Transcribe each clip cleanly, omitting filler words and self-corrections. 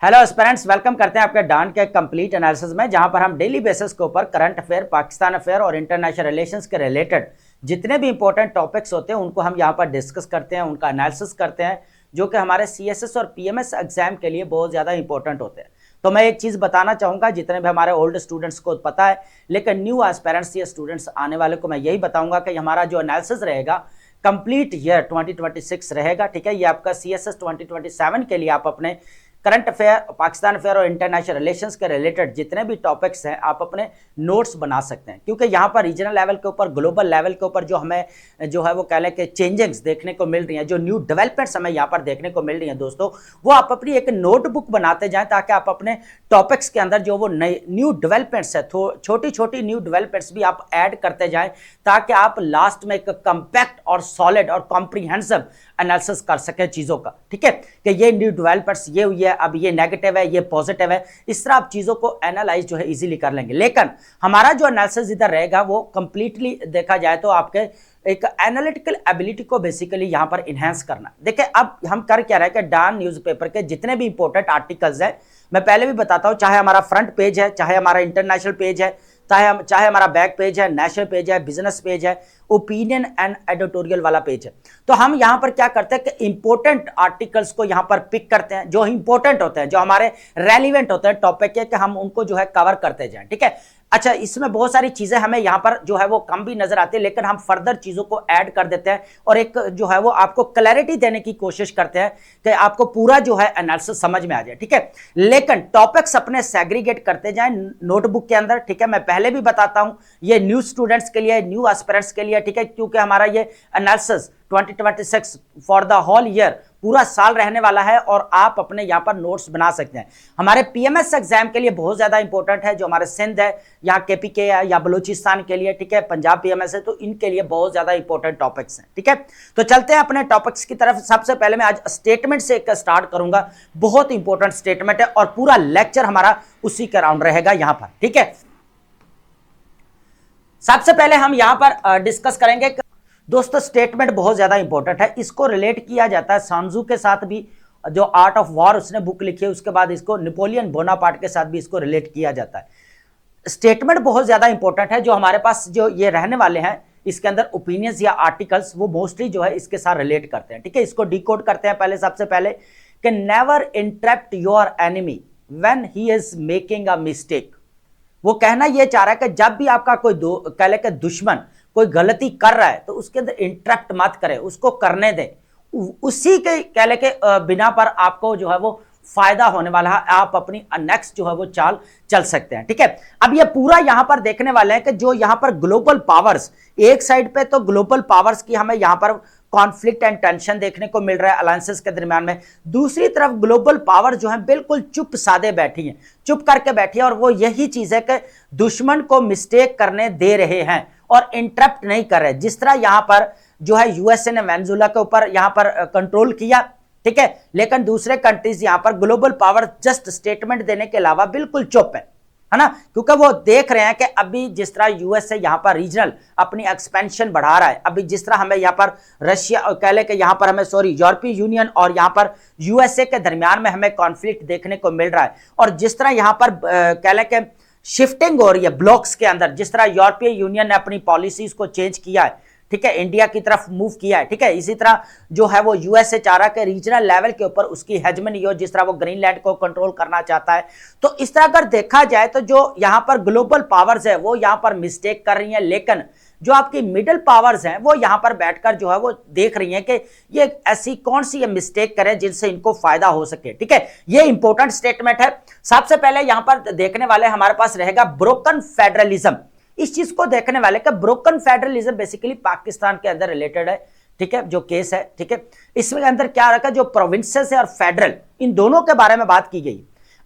Hello aspirants, welcome करते हैं आपके डान के कंप्लीट एनालिसिस में, जहां पर हम डेली बेसिस के ऊपर करंट अफेयर, पाकिस्तान अफेयर और इंटरनेशनल रिलेशंस के रिलेटेड जितने भी इंपॉर्टेंट टॉपिक्स होते हैं उनको हम यहां पर डिस्कस करते हैं, उनका एनालिसिस करते हैं, जो कि हमारे सीएसएस और पीएमएस एग्जाम के लिए बहुत ज़्यादा इंपॉर्टेंट होते हैं। तो मैं एक चीज़ बताना चाहूँगा, जितने भी हमारे ओल्ड स्टूडेंट्स को पता है, लेकिन न्यू एस्पिरेंट्स या स्टूडेंट्स आने वाले को मैं यही बताऊँगा कि हमारा जो एनालिसिस रहेगा कंप्लीट ईयर 2026 रहेगा। ठीक है, ये आपका सीएसएस 2027 के लिए आप अपने करंट अफेयर, पाकिस्तान अफेयर और इंटरनेशनल रिलेशंस के रिलेटेड जितने भी टॉपिक्स हैं आप अपने नोट्स बना सकते हैं, क्योंकि यहाँ पर रीजनल लेवल के ऊपर, ग्लोबल लेवल के ऊपर जो हमें जो है वो कह लें कि चेंजेस देखने को मिल रही हैं, जो न्यू डेवलपमेंट्स हमें यहाँ पर देखने को मिल रही हैं दोस्तों, वो आप अपनी एक नोटबुक बनाते जाएं, ताकि आप अपने टॉपिक्स के अंदर जो वो नए न्यू डेवलपमेंट्स है, छोटी छोटी न्यू डेवलपमेंट्स भी आप ऐड करते जाएं, ताकि आप लास्ट में एक कंपैक्ट और सॉलिड और कॉम्प्रिहेंसिव एनालिसिस कर सके चीज़ों का। ठीक है, कि ये न्यू डेवलपमेंट्स ये हुई है, अब ये नेगेटिव है, ये पॉजिटिव है, इस तरह आप चीज़ों को एनालाइज जो है इजीली कर लेंगे। लेकिन हमारा जो एनालिसिस इधर रहेगा वो कंप्लीटली देखा जाए तो आपके एक एनालिटिकल एबिलिटी को बेसिकली यहाँ पर इन्हेंस करना। देखिए, अब हम कर क्या रहे हैं कि डान न्यूज़पेपर के जितने भी इंपॉर्टेंट आर्टिकल्स हैं, मैं पहले भी बताता हूँ, चाहे हमारा फ्रंट पेज है, चाहे हमारा इंटरनेशनल पेज है, चाहे हमारा बैक पेज है, नेशनल पेज है, बिजनेस पेज है, ओपिनियन एंड एडिटोरियल वाला पेज है, तो हम यहां पर क्या करते हैं कि इंपॉर्टेंट आर्टिकल्स को यहां पर पिक करते हैं, जो इंपॉर्टेंट होते हैं, जो हमारे रेलिवेंट होते हैं टॉपिक के, कि हम उनको जो है कवर करते जाएं। ठीक है, अच्छा, इसमें बहुत सारी चीजें हमें यहां पर जो है वो कम भी नजर आती है, लेकिन हम फर्दर चीजों को ऐड कर देते हैं और एक जो है वो आपको क्लैरिटी देने की कोशिश करते हैं कि आपको पूरा जो है एनालिसिस समझ में आ जाए। ठीक है, लेकिन टॉपिक्स अपने सेग्रीगेट करते जाएं नोटबुक के अंदर। ठीक है, मैं पहले भी बताता हूं, ये न्यू स्टूडेंट्स के लिए, न्यू एस्पिरेंट्स के लिए, ठीक है, क्योंकि हमारा ये analysis 2026 for the whole year पूरा साल रहने वाला है और आप अपने यहाँ पर नोट्स बना सकते हैं। हमारे पीएमएस एग्जाम के लिए बहुत ज्यादा इंपॉर्टेंट है, जो हमारे सिंध है, यहाँ केपीके है, या बलूचिस्तान के लिए, ठीक है, पंजाब पीएमएस है, तो इनके लिए बहुत ज्यादा इंपॉर्टेंट टॉपिक्स हैं। ठीक है, तो चलते हैं अपने टॉपिक्स की तरफ। सबसे पहले मैं आज स्टेटमेंट से एक स्टार्ट करूंगा, बहुत इंपॉर्टेंट स्टेटमेंट है और पूरा लेक्चर हमारा उसी के अराउंड रहेगा यहाँ पर। ठीक है, सबसे पहले हम यहाँ पर डिस्कस करेंगे दोस्तों, स्टेटमेंट बहुत ज्यादा इंपॉर्टेंट है, इसको रिलेट किया जाता है सांजू के साथ भी, जो आर्ट ऑफ वॉर उसने बुक लिखी है, उसके बाद इसको नेपोलियन बोनापार्ट के साथ भी इसको रिलेट किया जाता है। स्टेटमेंट बहुत ज्यादा इंपॉर्टेंट है, जो हमारे पास जो ये रहने वाले हैं, इसके अंदर ओपिनियंस या आर्टिकल्स वो मोस्टली जो है इसके साथ रिलेट करते हैं। ठीक है, इसको डिकोड करते हैं पहले, सबसे पहले कि never interrupt your enemy when he is making a mistake. वो कहना ये चाह रहा है कि जब भी आपका कोई कह ले कि दुश्मन कोई गलती कर रहा है तो उसके अंदर इंटरप्ट मत करे, उसको करने दे, उसी के कह ले के बिना पर आपको जो है वो फायदा होने वाला है, आप अपनी नेक्स्ट जो है वो चाल चल सकते हैं। ठीक है, अब ये पूरा यहां पर देखने वाले हैं कि जो यहां पर ग्लोबल पावर्स, एक साइड पे तो ग्लोबल पावर्स की हमें यहां पर कॉन्फ्लिक्ट एंड टेंशन देखने को मिल रहा है अलायंसेस के दरमियान में, दूसरी तरफ ग्लोबल पावर जो है बिल्कुल चुप सादे बैठी है, चुप करके बैठी है, और वो यही चीज है कि दुश्मन को मिस्टेक करने दे रहे हैं और इंटरप्ट नहीं कर रहे। जिस तरह यहां पर जो है यूएसए ने वेनेजुएला के ऊपर यहां पर कंट्रोल किया, ठीक है, लेकिन दूसरे कंट्रीज यहां पर ग्लोबल पावर जस्ट स्टेटमेंट देने के अलावा बिल्कुल चुप है ना, क्योंकि वो देख रहे हैं कि अभी जिस तरह यूएसए यहां पर रीजनल अपनी एक्सपेंशन बढ़ा रहा है, अभी जिस तरह हमें यहां पर रशिया कह ले कि यहां पर हमें यूरोपीय यूनियन और यहां पर यूएसए के दरमियान में हमें कॉन्फ्लिक्ट देखने को मिल रहा है, और जिस तरह यहां पर कह ले कि शिफ्टिंग हो रही है ब्लॉक्स के अंदर, जिस तरह यूरोपीय यूनियन ने अपनी पॉलिसीज को चेंज किया है, ठीक है, इंडिया की तरफ मूव किया है, ठीक है, इसी तरह जो है वो यूएसए चाह रहा है कि रीजनल लेवल के ऊपर उसकी हेजमनी हो, जिस तरह वो ग्रीनलैंड को कंट्रोल करना चाहता है। तो इस तरह अगर देखा जाए तो जो यहां पर ग्लोबल पावर्स है वो यहां पर मिस्टेक कर रही हैं, लेकिन जो आपकी मिडिल पावर्स हैं वो यहां पर बैठकर जो है वो देख रही हैं कि ये ऐसी कौन सी ये मिस्टेक करें जिनसे इनको फायदा हो सके। ठीक है, ये इंपॉर्टेंट स्टेटमेंट है। सबसे पहले यहां पर देखने वाले हमारे पास रहेगा ब्रोकन फेडरलिज्म। इस चीज को देखने वाले का ब्रोकन फेडरलिज्म बेसिकली पाकिस्तान के अंदर रिलेटेड है, ठीक है, जो केस है, ठीक है, इसमें अंदर क्या रखा, जो प्रोविंसेस है और फेडरल, इन दोनों के बारे में बात की गई।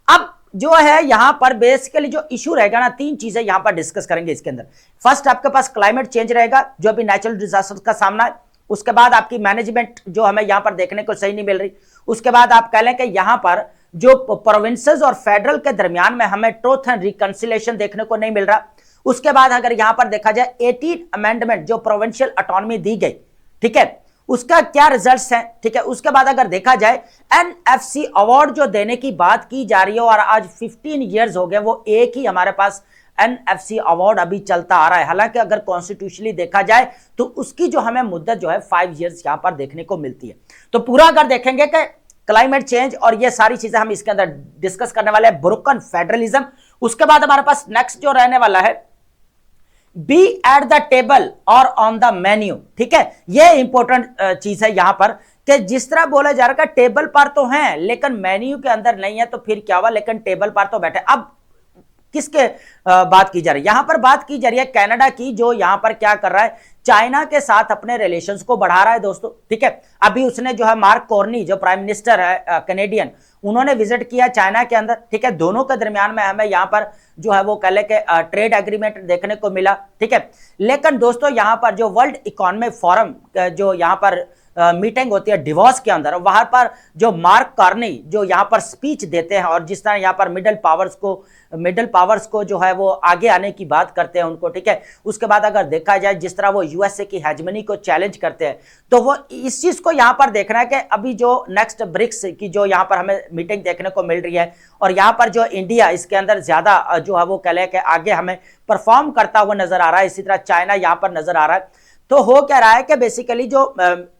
अब जो है यहां पर बेसिकली जो इशू रहेगा ना, तीन चीजें यहां पर डिस्कस करेंगे इसके अंदर। फर्स्ट आपके पास क्लाइमेट चेंज रहेगा, जो अभी नेचुरल डिजास्टर का सामना है, उसके बाद आपकी मैनेजमेंट जो हमें यहां पर देखने को सही नहीं मिल रही, उसके बाद आप कह लें कि यहां पर जो प्रोविंसेस और फेडरल के दरमियान में हमें ट्रूथ एंड रिकंसिलेशन देखने को नहीं मिल रहा, उसके बाद अगर यहां पर देखा जाए 18 अमेंडमेंट जो प्रोविंशियल ऑटोनॉमी दी गई, ठीक है, उसका क्या रिजल्ट्स हैं, ठीक है। उसके बाद अगर देखा जाए एनएफसी अवार्ड जो देने की बात की जा रही है और आज 15 इयर्स हो गए, वो एक ही हमारे पास एनएफसी अवार्ड अभी चलता आ रहा है। हालांकि अगर कॉन्स्टिट्यूशनली देखा जाए तो उसकी जो हमें मुद्दत जो है 5 इयर्स यहां पर देखने को मिलती है। तो पूरा अगर देखेंगे कि क्लाइमेट चेंज और ये सारी चीजें हम इसके अंदर डिस्कस करने वाले हैं, ब्रोकन फेडरलिज्म। उसके बाद हमारे पास नेक्स्ट जो रहने वाला है बी एट द टेबल और ऑन द मेन्यू, ठीक है। ये इंपॉर्टेंट चीज है यहां पर कि जिस तरह बोला जा रहा है टेबल पर तो हैं लेकिन मेन्यू के अंदर नहीं है, तो फिर क्या हुआ, लेकिन टेबल पर तो बैठे। अब किसके बात की जा रही है, यहां पर बात की जा रही है कनाडा की, जो यहां पर क्या कर रहा है, चाइना के साथ अपने रिलेशंस को बढ़ा रहा है दोस्तों, ठीक है। अभी उसने जो है मार्क कार्नी जो प्राइम मिनिस्टर है कैनेडियन, उन्होंने विजिट किया चाइना के अंदर, ठीक है। दोनों के दरमियान में हमें यहां पर जो है वो कह ले के ट्रेड एग्रीमेंट देखने को मिला, ठीक है। लेकिन दोस्तों यहां पर जो वर्ल्ड इकोनॉमिक फोरम जो यहां पर मीटिंग होती है डिवोर्स के अंदर, वहां पर जो मार्क कार्नी जो यहां पर स्पीच देते हैं और जिस तरह यहां पर मिडिल पावर्स को जो है वो आगे आने की बात करते हैं उनको, ठीक है। उसके बाद अगर देखा जाए जिस तरह वो यूएसए की हेजमनी को चैलेंज करते हैं, तो वो इस चीज को यहां पर देखना है कि अभी जो नेक्स्ट ब्रिक्स की जो यहां पर हमें मीटिंग देखने को मिल रही है और यहां पर जो इंडिया इसके अंदर ज्यादा जो है वो कह ले के आगे हमें परफॉर्म करता हुआ नजर आ रहा है, इसी तरह चाइना यहां पर नजर आ रहा है। तो हो क्या रहा है कि बेसिकली जो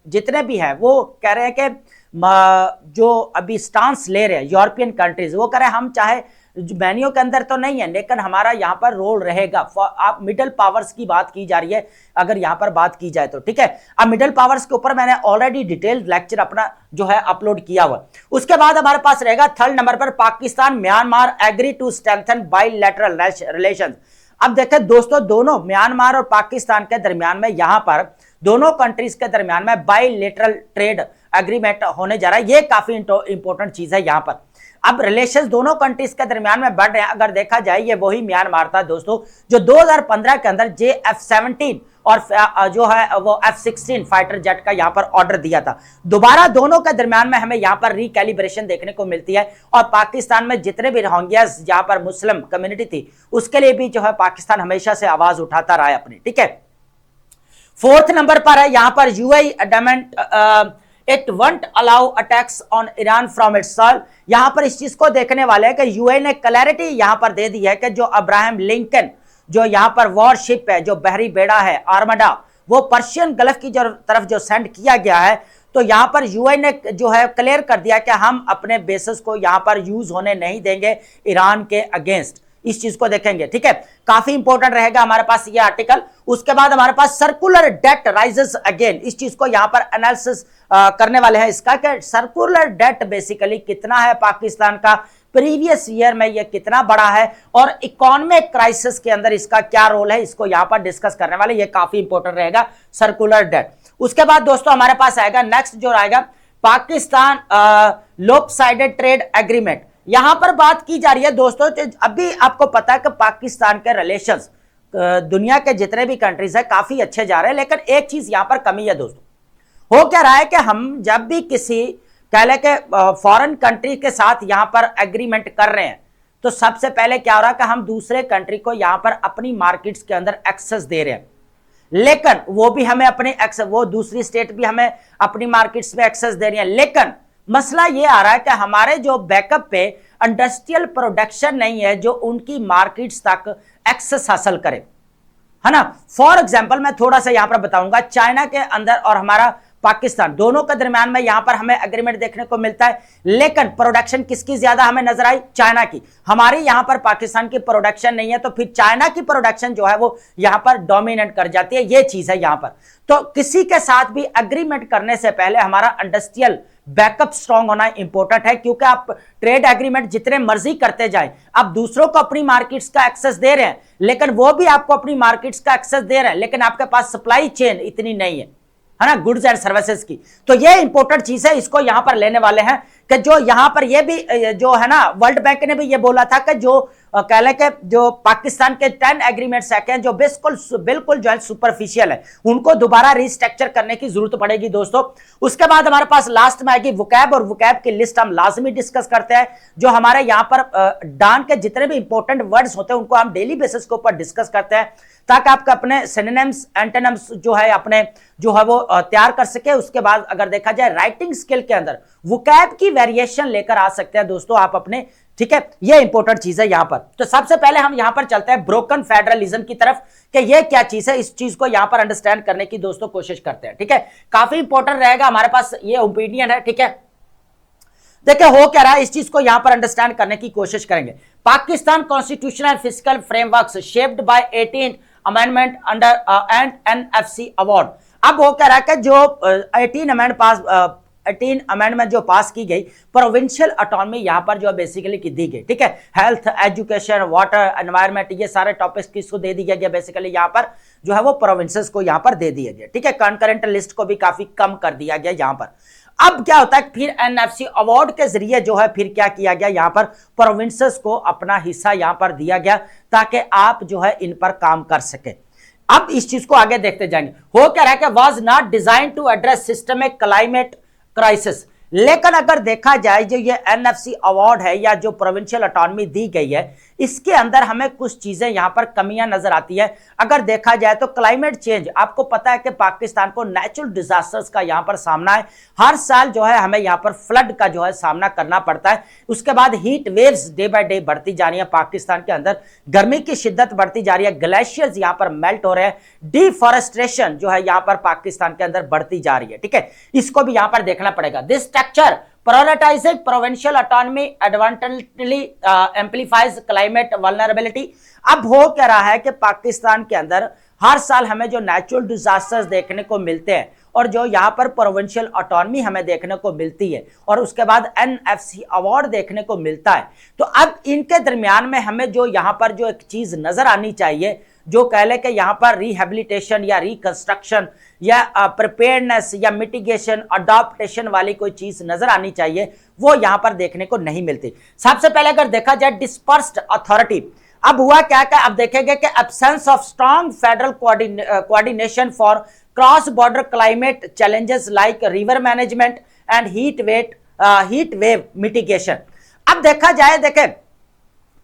जितने भी हैं वो कह रहे हैं कि जो अभी स्टांस ले रहे हैं यूरोपियन कंट्रीज, वो कह रहे हैं हम चाहे मेन्यू के अंदर तो नहीं है लेकिन हमारा यहाँ पर रोल रहेगा। आप मिडिल पावर्स की बात की जा रही है अगर यहाँ पर बात की जाए तो, ठीक है। अब मिडिल पावर्स के ऊपर मैंने ऑलरेडी डिटेल्ड लेक्चर अपना जो है अपलोड किया हुआ। उसके बाद हमारे पास रहेगा थर्ड नंबर पर Pakistan Myanmar agree to strengthen bilateral relations. अब देखें दोस्तों, दोनों म्यांमार और पाकिस्तान के दरमियान में यहां पर दोनों कंट्रीज के दरमियान में बायलैटरल ट्रेड एग्रीमेंट होने जा रहा है। ये काफी इंपॉर्टेंट चीज है यहां पर। अब रिलेशंस दोनों कंट्रीज के दरमियान में बढ़ रहे हैं। अगर देखा जाए ये वही म्यांमार था दोस्तों जो 2015 के अंदर JF-17 और जो है वो F-16 फाइटर जेट का यहां पर ऑर्डर दिया था। दोबारा दोनों के दरमियान में हमें यहां पर रिकैलिब्रेशन देखने को मिलती है और पाकिस्तान में जितने भी रोहिंग्यास जहां पर मुस्लिम कम्युनिटी थी उसके लिए भी जो है पाकिस्तान हमेशा से आवाज उठाता रहा है अपनी, ठीक है। फोर्थ नंबर पर है यहां पर UAE adamant it won't allow attacks on Iran from its soil. यहां पर इस चीज को देखने वाले हैं कि यूएई ने क्लैरिटी यहां पर दे दी है कि जो अब्राहम लिंकन जो यहां पर वॉरशिप है, जो बहरी बेड़ा है आर्मडा, वो पर्शियन गल्फ की तरफ जो सेंड किया गया है, तो यहां पर यूएई ने जो है क्लियर कर दिया कि हम अपने बेसिस को यहां पर यूज होने नहीं देंगे ईरान के अगेंस्ट। इस चीज को देखेंगे, ठीक है। काफी इंपॉर्टेंट रहेगा हमारे पास ये आर्टिकल। उसके बाद हमारे पास सर्कुलर डेट राइजेस अगेन, इस चीज को यहां पर एनालिसिस करने वाले हैं इसका कि सर्कुलर डेट बेसिकली कितना है पाकिस्तान का, प्रीवियस ईयर में ये कितना बड़ा है और इकोनॉमिक क्राइसिस के अंदर इसका क्या रोल है, इसको यहां पर डिस्कस करने वाले। ये काफी इंपॉर्टेंट रहेगा सर्कुलर डेट। उसके बाद दोस्तों हमारे पास आएगा नेक्स्ट जो आएगा पाकिस्तान लोपसाइडेड ट्रेड एग्रीमेंट। यहां पर बात की जा रही है दोस्तों, अभी आपको पता है कि पाकिस्तान के रिलेशंस दुनिया के जितने भी कंट्रीज है काफी अच्छे जा रहे हैं, लेकिन एक चीज यहां पर कमी है दोस्तों। हो क्या रहा है कि हम जब भी किसी कह ले के फॉरेन कंट्री के साथ यहां पर एग्रीमेंट कर रहे हैं तो सबसे पहले क्या हो रहा है कि हम दूसरे कंट्री को यहां पर अपनी मार्केट्स के अंदर एक्सेस दे रहे हैं, लेकिन वो भी हमें अपने वो दूसरी स्टेट भी हमें अपनी मार्केट्स में एक्सेस दे रही है। लेकिन मसला ये आ रहा है कि हमारे जो बैकअप पे इंडस्ट्रियल प्रोडक्शन नहीं है जो उनकी मार्केट्स तक एक्सेस हासिल करे, है ना। फॉर एग्जांपल मैं थोड़ा सा यहां पर बताऊंगा, चाइना के अंदर और हमारा पाकिस्तान दोनों के दरमियान में यहां पर हमें एग्रीमेंट देखने को मिलता है, लेकिन प्रोडक्शन किसकी ज्यादा हमें नजर आई, चाइना की। हमारी यहां पर पाकिस्तान की प्रोडक्शन नहीं है, तो फिर चाइना की प्रोडक्शन जो है वो यहां पर डोमिनेट कर जाती है। ये चीज है यहां पर। तो किसी के साथ भी एग्रीमेंट करने से पहले हमारा इंडस्ट्रियल बैकअप स्ट्रांग होना इंपॉर्टेंट है, क्योंकि आप ट्रेड एग्रीमेंट जितने मर्जी करते जाएं, आप दूसरों को अपनी मार्केट्स का एक्सेस दे रहे हैं, लेकिन वो भी आपको अपनी मार्केट्स का एक्सेस दे रहे हैं, लेकिन आपके पास सप्लाई चेन इतनी नहीं है ना, गुड्स एंड सर्विसेज की। तो ये इंपॉर्टेंट चीज है, इसको यहां पर लेने वाले हैं कि जो यहां पर ये भी जो है ना, वर्ल्ड बैंक ने भी ये बोला था कि जो कह लें कि जो पाकिस्तान के 10 एग्रीमेंट्स हैं जो बिल्कुल बिल्कुल जो है सुपरफिशियल है, उनको दोबारा रिस्ट्रक्चर करने की जरूरत पड़ेगी दोस्तों। उसके बाद हमारे पास लास्ट में आएगी वोकैब, और वोकैब की लिस्ट हम लाजमी डिस्कस करते हैं। जो हमारे यहाँ पर डान के जितने भी इंपॉर्टेंट वर्ड्स होते हैं उनको हम डेली बेसिस के ऊपर डिस्कस करते हैं, ताकि आपका अपने सिनोनिम्स एंटोनिम्स जो है अपने जो है वो तैयार कर सके। उसके बाद अगर देखा जाए राइटिंग स्किल के अंदर वोकैब की वेरिएशन लेकर आ सकते हैं दोस्तों आप अपने, ठीक है, ये इंपॉर्टेंट चीज है यहां पर। तो सबसे पहले हम यहां पर चलते हैं ब्रोकन फेडरलिज्म की तरफ कि ये क्या चीज है, इस चीज को यहां पर अंडरस्टैंड करने की दोस्तों कोशिश करते हैं, ठीक है। काफी इंपॉर्टेंट रहेगा हमारे पास ये ओपिनियन है, ठीक है। देखिए हो क्या रहा है, इस चीज को यहां पर अंडरस्टैंड करने की कोशिश करेंगे। Pakistan constitutional physical framework shaped by 18 amendment under and NFC award. अब हो क्या रहा है कि जो 18 अमेंडमेंट जो पास की गई, प्रोविंशियल ऑटोनॉमी यहां पर जो बेसिकली की दी गई, ठीक है। हेल्थ, एजुकेशन, वाटर, एनवायरमेंट, ये सारे टॉपिक्स किसको दे दिया गया, बेसिकली यहां पर जो है वो प्रोविंसेस को यहां पर दे दिया गया, ठीक है। कंकरेंट लिस्ट को भी काफी कम कर दिया गया यहां पर। अब क्या होता है, फिर एनएफसी अवार्ड के जरिए जो है फिर क्या किया गया, यहां पर प्रोविंसेस को अपना हिस्सा यहां पर दिया गया, ताकि आप जो है इन पर काम कर सके। अब इस चीज को आगे देखते जाएंगे। हो क्या रहा है कि was not design to address systemic climate crisis. लेकिन अगर देखा जाए जो ये एनएफसी अवार्ड है या जो प्रोविंशियल ऑटोनॉमी दी गई है, इसके अंदर हमें कुछ चीजें यहां पर कमियां नजर आती है। अगर देखा जाए तो क्लाइमेट चेंज, आपको पता है कि पाकिस्तान को नेचुरल डिजास्टर्स का यहां पर सामना है, हर साल जो है हमें यहां पर फ्लड का जो है सामना करना पड़ता है। उसके बाद heat waves day by day बढ़ती जा रही है पाकिस्तान के अंदर, गर्मी की शिद्दत बढ़ती जा रही है, ग्लेशियर्स यहां पर मेल्ट हो रहे हैं, डिफॉरेस्टेशन जो है यहां पर पाकिस्तान के अंदर बढ़ती जा रही है, ठीक है। इसको भी यहां पर देखना पड़ेगा। This structure prioritizing provincial autonomy advantageously amplifies climate vulnerability। अब हो क्या रहा है कि पाकिस्तान के अंदर हर साल हमें जो नेचुरल डिजास्टर्स देखने को मिलते हैं और जो यहाँ पर प्रोविंशियल ऑटोनॉमी हमें देखने को मिलती है और उसके बाद एनएफसी अवार्ड देखने को मिलता है, तो अब इनके दरमियान में हमें जो यहाँ पर जो एक चीज नजर आनी चाहिए, जो कह ले कि यहाँ पर रिहेबिलिटेशन या रिकंस्ट्रक्शन या प्रिपेयर्डनेस या मिटिगेशन अडॉप्टेशन वाली कोई चीज नजर आनी चाहिए, वो यहाँ पर देखने को नहीं मिलती। सबसे पहले अगर देखा जाए डिस्पर्स्ड अथॉरिटी, अब हुआ क्या क्या, अब देखेंगे कि absence of strong federal coordination for cross border climate challenges like river management and heat wave mitigation. अब देखा जाए, देखें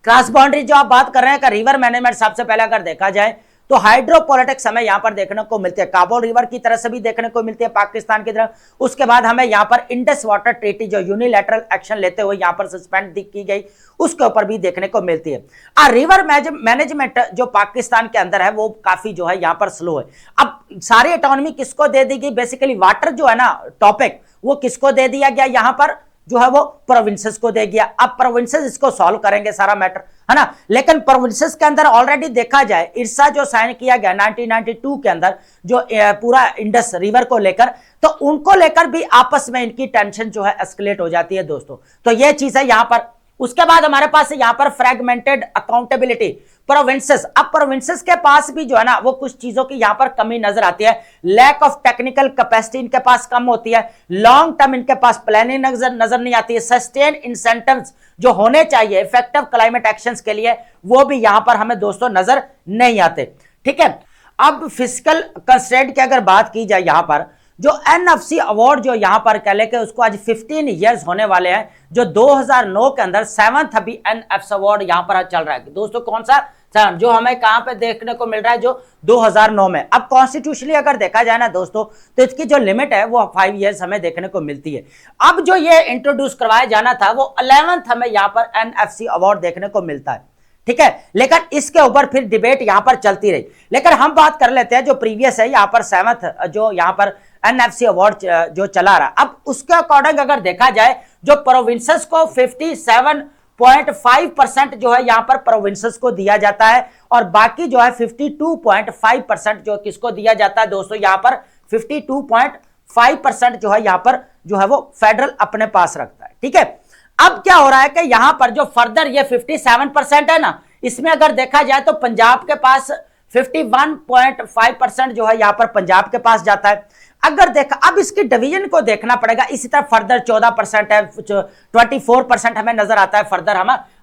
क्रॉस बाउंड्री जो आप बात कर रहे हैं का रिवर मैनेजमेंट, सबसे पहले अगर देखा जाए तो हाइड्रोपॉलिटिक्स हमें यहां पर देखने को मिलती है, काबुल रिवर की तरह से भी देखने को मिलती है पाकिस्तान की तरफ। उसके बाद हमें यहां पर इंडस वाटर ट्रीटी जो यूनिलैटरल एक्शन लेते हुए यहां पर सस्पेंड की गई, उसके ऊपर भी देखने को मिलती है। रिवर मैनेजमेंट जो पाकिस्तान के अंदर है वो काफी जो है यहां पर स्लो है। अब सारी ऑटोनॉमी किसको दे दी गई, बेसिकली वाटर जो है ना टॉपिक, वो किसको दे दिया गया, यहां पर जो है वो प्रोविंसेस को दे गया। अब प्रोविंसेस इसको सॉल्व करेंगे सारा मैटर, है ना। लेकिन प्रोविंसेस के अंदर ऑलरेडी देखा जाए इरसा जो साइन किया गया 1992 के अंदर जो पूरा इंडस रिवर को लेकर, तो उनको लेकर भी आपस में इनकी टेंशन जो है एस्केलेट हो जाती है दोस्तों। तो ये चीज है यहां पर। उसके बाद हमारे पास यहां पर फ्रेगमेंटेड अकाउंटेबिलिटी प्रोविंसेस। अब प्रोविंसेस के पास भी जो है ना वो कुछ चीजों की यहां पर कमी नजर आती है। लैक ऑफ टेक्निकल कैपेसिटी इनके पास कम होती है, लॉन्ग टर्म इनके पास प्लानिंग नजर नहीं आती है, सस्टेन इंसेंटिव्स जो होने चाहिए इफेक्टिव क्लाइमेट एक्शंस के लिए वो भी यहां पर हमें दोस्तों नजर नहीं आते, ठीक है। अब फिजिकल कंस्ट्रेंट की अगर बात की जाए, यहां पर जो एनएफसी अवार्ड जो यहां पर कह ले कि उसको आज 15 इयर्स होने वाले हैं, जो 2009 के अंदर 7th अभी एनएफसी अवार्ड यहां पर चल रहा है दोस्तों। कौन सा जो हमें कहां पे देखने को मिल रहा है, जो 2009 में। अब कॉन्स्टिट्यूशनली अगर देखा जाए ना दोस्तों, तो इसकी जो लिमिट है वो 5 इयर्स हमें देखने को मिलती है। अब जो ये इंट्रोड्यूस करवाया जाना था वो 11th हमें यहां पर एनएफसी अवार्ड देखने को मिलता है, ठीक है। लेकिन इसके ऊपर फिर डिबेट यहां पर चलती रही। लेकिन हम बात कर लेते हैं जो प्रीवियस है यहां पर 7th जो यहां पर एनएफसी अवार्ड जो चला रहा। अब उसके अकॉर्डिंग अगर देखा जाए, जो प्रोविंसेस को 57.5% जो है यहां पर प्रोविंसेस को दिया जाता है और बाकी जो है 52.5% जो किसको दिया जाता है दोस्तों, यहां पर 52.5% जो है यहां पर जो है वो फेडरल अपने पास रखता है, ठीक है। अब क्या हो रहा है कि यहां पर जो फर्दर ये 57% है ना, इसमें अगर देखा जाए तो पंजाब के पास 51.5% जो है यहां पर पंजाब के पास जाता है। अगर देखा, अब इसकी डिवीजन को देखना पड़ेगा। इसी तरह फर्दर 14% है, 24% हमें नजर आता है फर्दर